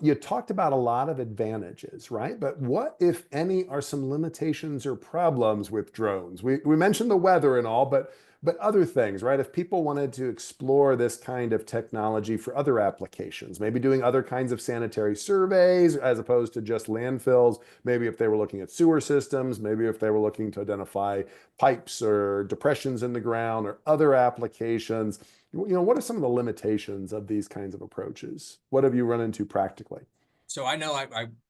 You talked about a lot of advantages, right? But what, if any, are some limitations or problems with drones? We mentioned the weather and all, but other things, right? If people wanted to explore this kind of technology for other applications, maybe doing other kinds of sanitary surveys as opposed to just landfills, maybe if they were looking at sewer systems, maybe if they were looking to identify pipes or depressions in the ground or other applications, what are some of the limitations of these kinds of approaches? What have you run into practically? So I know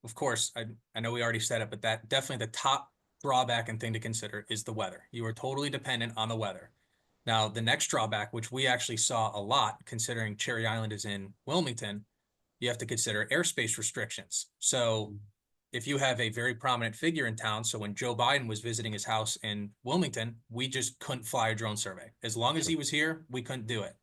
of course, I know we already said it, but that definitely the top drawback and thing to consider is the weather. You are totally dependent on the weather. Now, the next drawback, which we actually saw a lot, considering Cherry Island is in Wilmington, you have to consider airspace restrictions. So if you have a very prominent figure in town, so when Joe Biden was visiting his house in Wilmington, we just couldn't fly a drone survey. As long as he was here, we couldn't do it.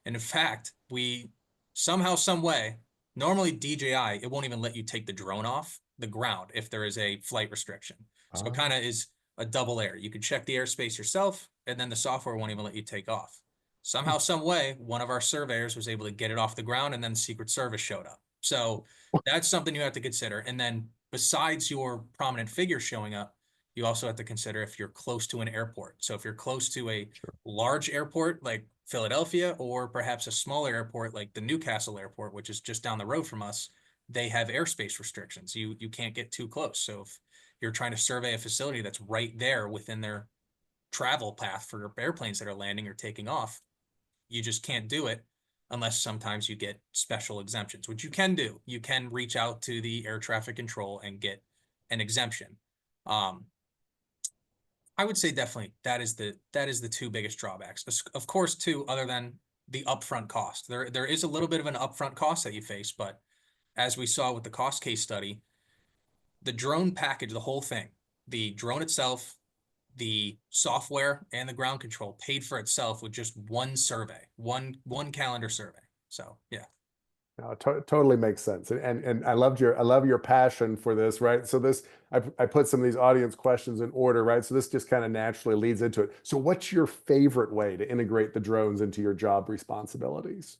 And in fact, we somehow, some way, normally DJI, it won't even let you take the drone off the ground if there is a flight restriction. So it kind of is a double air. You can check the airspace yourself, and then the software won't even let you take off. Somehow, some way, one of our surveyors was able to get it off the ground, and then the Secret Service showed up. So that's something you have to consider. And then besides your prominent figure showing up, you also have to consider if you're close to an airport. So if you're close to a large airport like Philadelphia, or perhaps a smaller airport like the Newcastle airport, which is just down the road from us, they have airspace restrictions. You can't get too close. So if you're trying to survey a facility that's right there within their travel path for airplanes that are landing or taking off, you just can't do it unless sometimes you get special exemptions, which you can do. You can reach out to the air traffic control and get an exemption. I would say definitely that is the two biggest drawbacks. Of course, too, other than the upfront cost. There is a little bit of an upfront cost that you face, but as we saw with the cost case study, the drone package, the whole thing, the drone itself, the software, and the ground control paid for itself with just one survey, one calendar survey. So yeah. No, totally makes sense, and I love your passion for this, right? So I put some of these audience questions in order, right? So this just kind of naturally leads into it. So what's your favorite way to integrate the drones into your job responsibilities?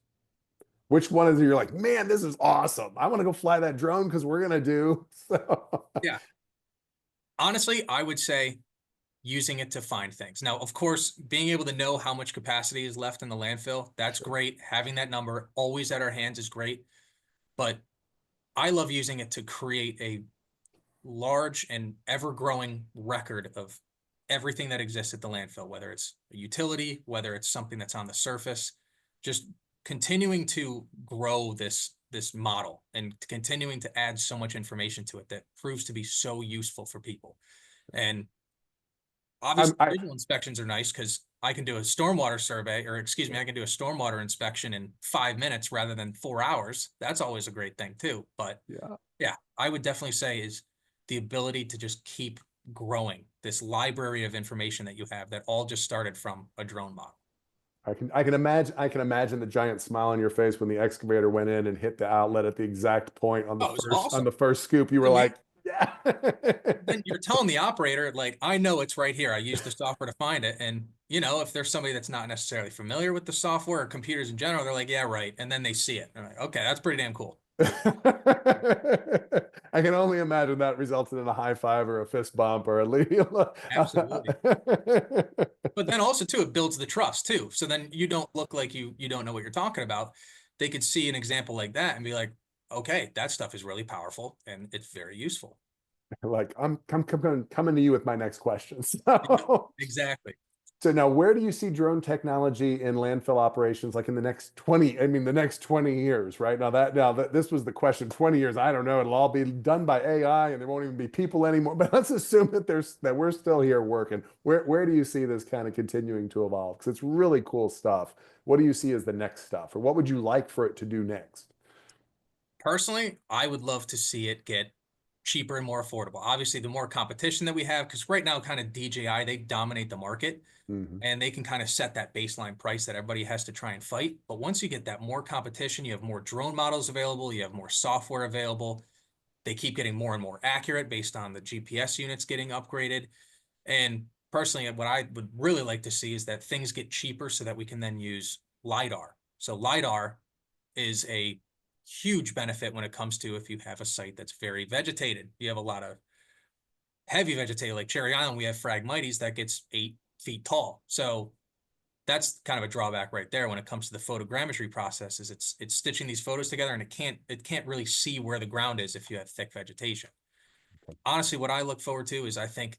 Which one is it you're like, man, this is awesome. I want to go fly that drone because we're gonna do so. Yeah. Honestly, I would say using it to find things. Now, of course, being able to know how much capacity is left in the landfill, that's great. Having that number always at our hands is great. But I love using it to create a large and ever-growing record of everything that exists at the landfill, whether it's a utility, whether it's something that's on the surface, just continuing to grow this model and continuing to add so much information to it that proves to be so useful for people. And obviously, visual inspections are nice because I can do a stormwater survey, or excuse me, I can do a stormwater inspection in 5 minutes rather than 4 hours. That's always a great thing too. But yeah, I would definitely say is the ability to just keep growing this library of information that you have that all just started from a drone model. I can imagine the giant smile on your face when the excavator went in and hit the outlet at the exact point on the Awesome. on the first scoop. You were like, yeah. Then you're telling the operator, like, I know it's right here. I used the software to find it. And, you know, if there's somebody that's not necessarily familiar with the software or computers in general, they're like, yeah, right. And then they see it. And I'm like, okay, that's pretty damn cool. I can only imagine that resulted in a high five or a fist bump or a Absolutely. But then also too, it builds the trust too. So then you don't look like you don't know what you're talking about. They could see an example like that and be like, okay, that stuff is really powerful and it's very useful. Like I'm coming to you with my next question. So, exactly. So now where do you see drone technology in landfill operations like in the next 20, I mean the next 20 years, right? Now that this was the question, 20 years, I don't know, it'll all be done by AI and there won't even be people anymore. But let's assume that we're still here working. Where do you see this kind of continuing to evolve? Because it's really cool stuff. What do you see as the next stuff, or what would you like for it to do next? Personally, I would love to see it get cheaper and more affordable. Obviously, the more competition that we have, because right now kind of DJI, they dominate the market. And they can kind of set that baseline price that everybody has to try and fight. But once you get that more competition, you have more drone models available, you have more software available. They keep getting more and more accurate based on the GPS units getting upgraded. And personally, what I would really like to see is that things get cheaper so that we can then use LiDAR. So LiDAR is a huge benefit when it comes to if you have a site that's very vegetated. You have a lot of heavy vegetated, like Cherry Island, we have Phragmites that gets 8 feet tall. So that's kind of a drawback right there when it comes to the photogrammetry process. Is it's stitching these photos together and it can't really see where the ground is if you have thick vegetation. Honestly, what I look forward to is I think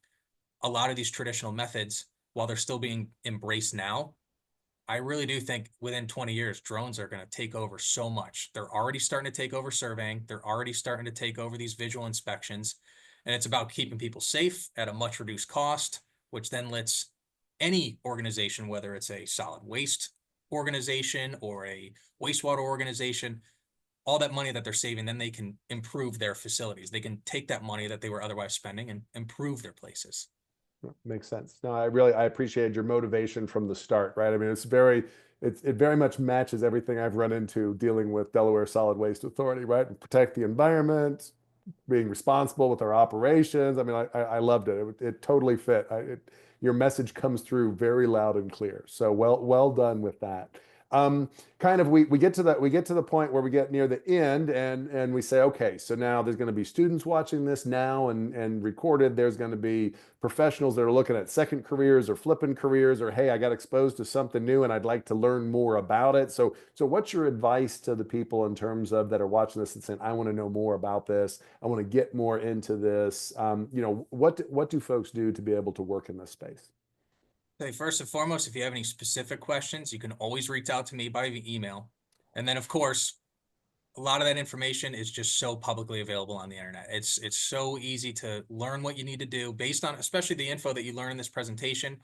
a lot of these traditional methods, while they're still being embraced now, I really do think within 20 years, drones are going to take over so much. They're already starting to take over surveying. They're already starting to take over these visual inspections. And it's about keeping people safe at a much reduced cost, which then lets any organization, whether it's a solid waste organization or a wastewater organization, all that money that they're saving, then they can improve their facilities. They can take that money that they were otherwise spending and improve their places. Makes sense. No, I appreciated your motivation from the start, right? I mean, it very much matches everything I've run into dealing with Delaware Solid Waste Authority, right? Protect the environment, being responsible with our operations. I mean, I loved it. It totally fit. Your message comes through very loud and clear. So well done with that. Kind of we get to the point where we get near the end and we say, okay, so now there's going to be students watching this now and recorded. There's going to be professionals that are looking at second careers or flipping careers, or hey, I got exposed to something new and I'd like to learn more about it. So what's your advice to the people in terms of that are watching this and saying, I want to know more about this. I want to get more into this. What do folks do to be able to work in this space? Okay, first and foremost, if you have any specific questions, you can always reach out to me by email. And then, of course, a lot of that information is just so publicly available on the internet. It's so easy to learn what you need to do based on, especially the info that you learn in this presentation.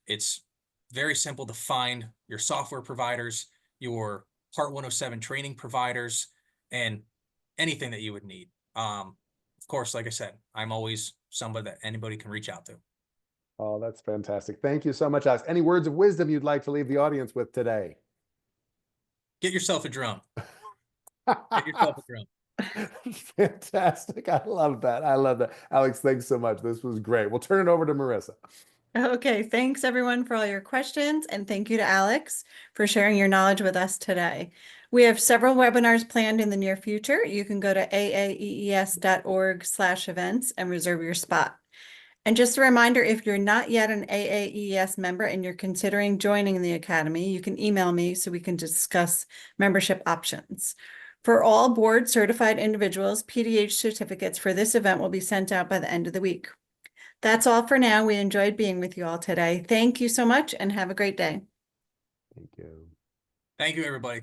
It's very simple to find your software providers, your Part 107 training providers, and anything that you would need. Of course, like I said, I'm always somebody that anybody can reach out to. Oh, that's fantastic. Thank you so much, Alex. Any words of wisdom you'd like to leave the audience with today? Get yourself a drone. Get yourself a drone. Fantastic. I love that. I love that. Alex, thanks so much. This was great. We'll turn it over to Marissa. Okay, thanks everyone for all your questions, and thank you to Alex for sharing your knowledge with us today. We have several webinars planned in the near future. You can go to aaees.org/events and reserve your spot. And just a reminder, if you're not yet an AAES member and you're considering joining the Academy, you can email me so we can discuss membership options. For all board certified individuals, PDH certificates for this event will be sent out by the end of the week. That's all for now. We enjoyed being with you all today. Thank you so much and have a great day. Thank you. Thank you, everybody.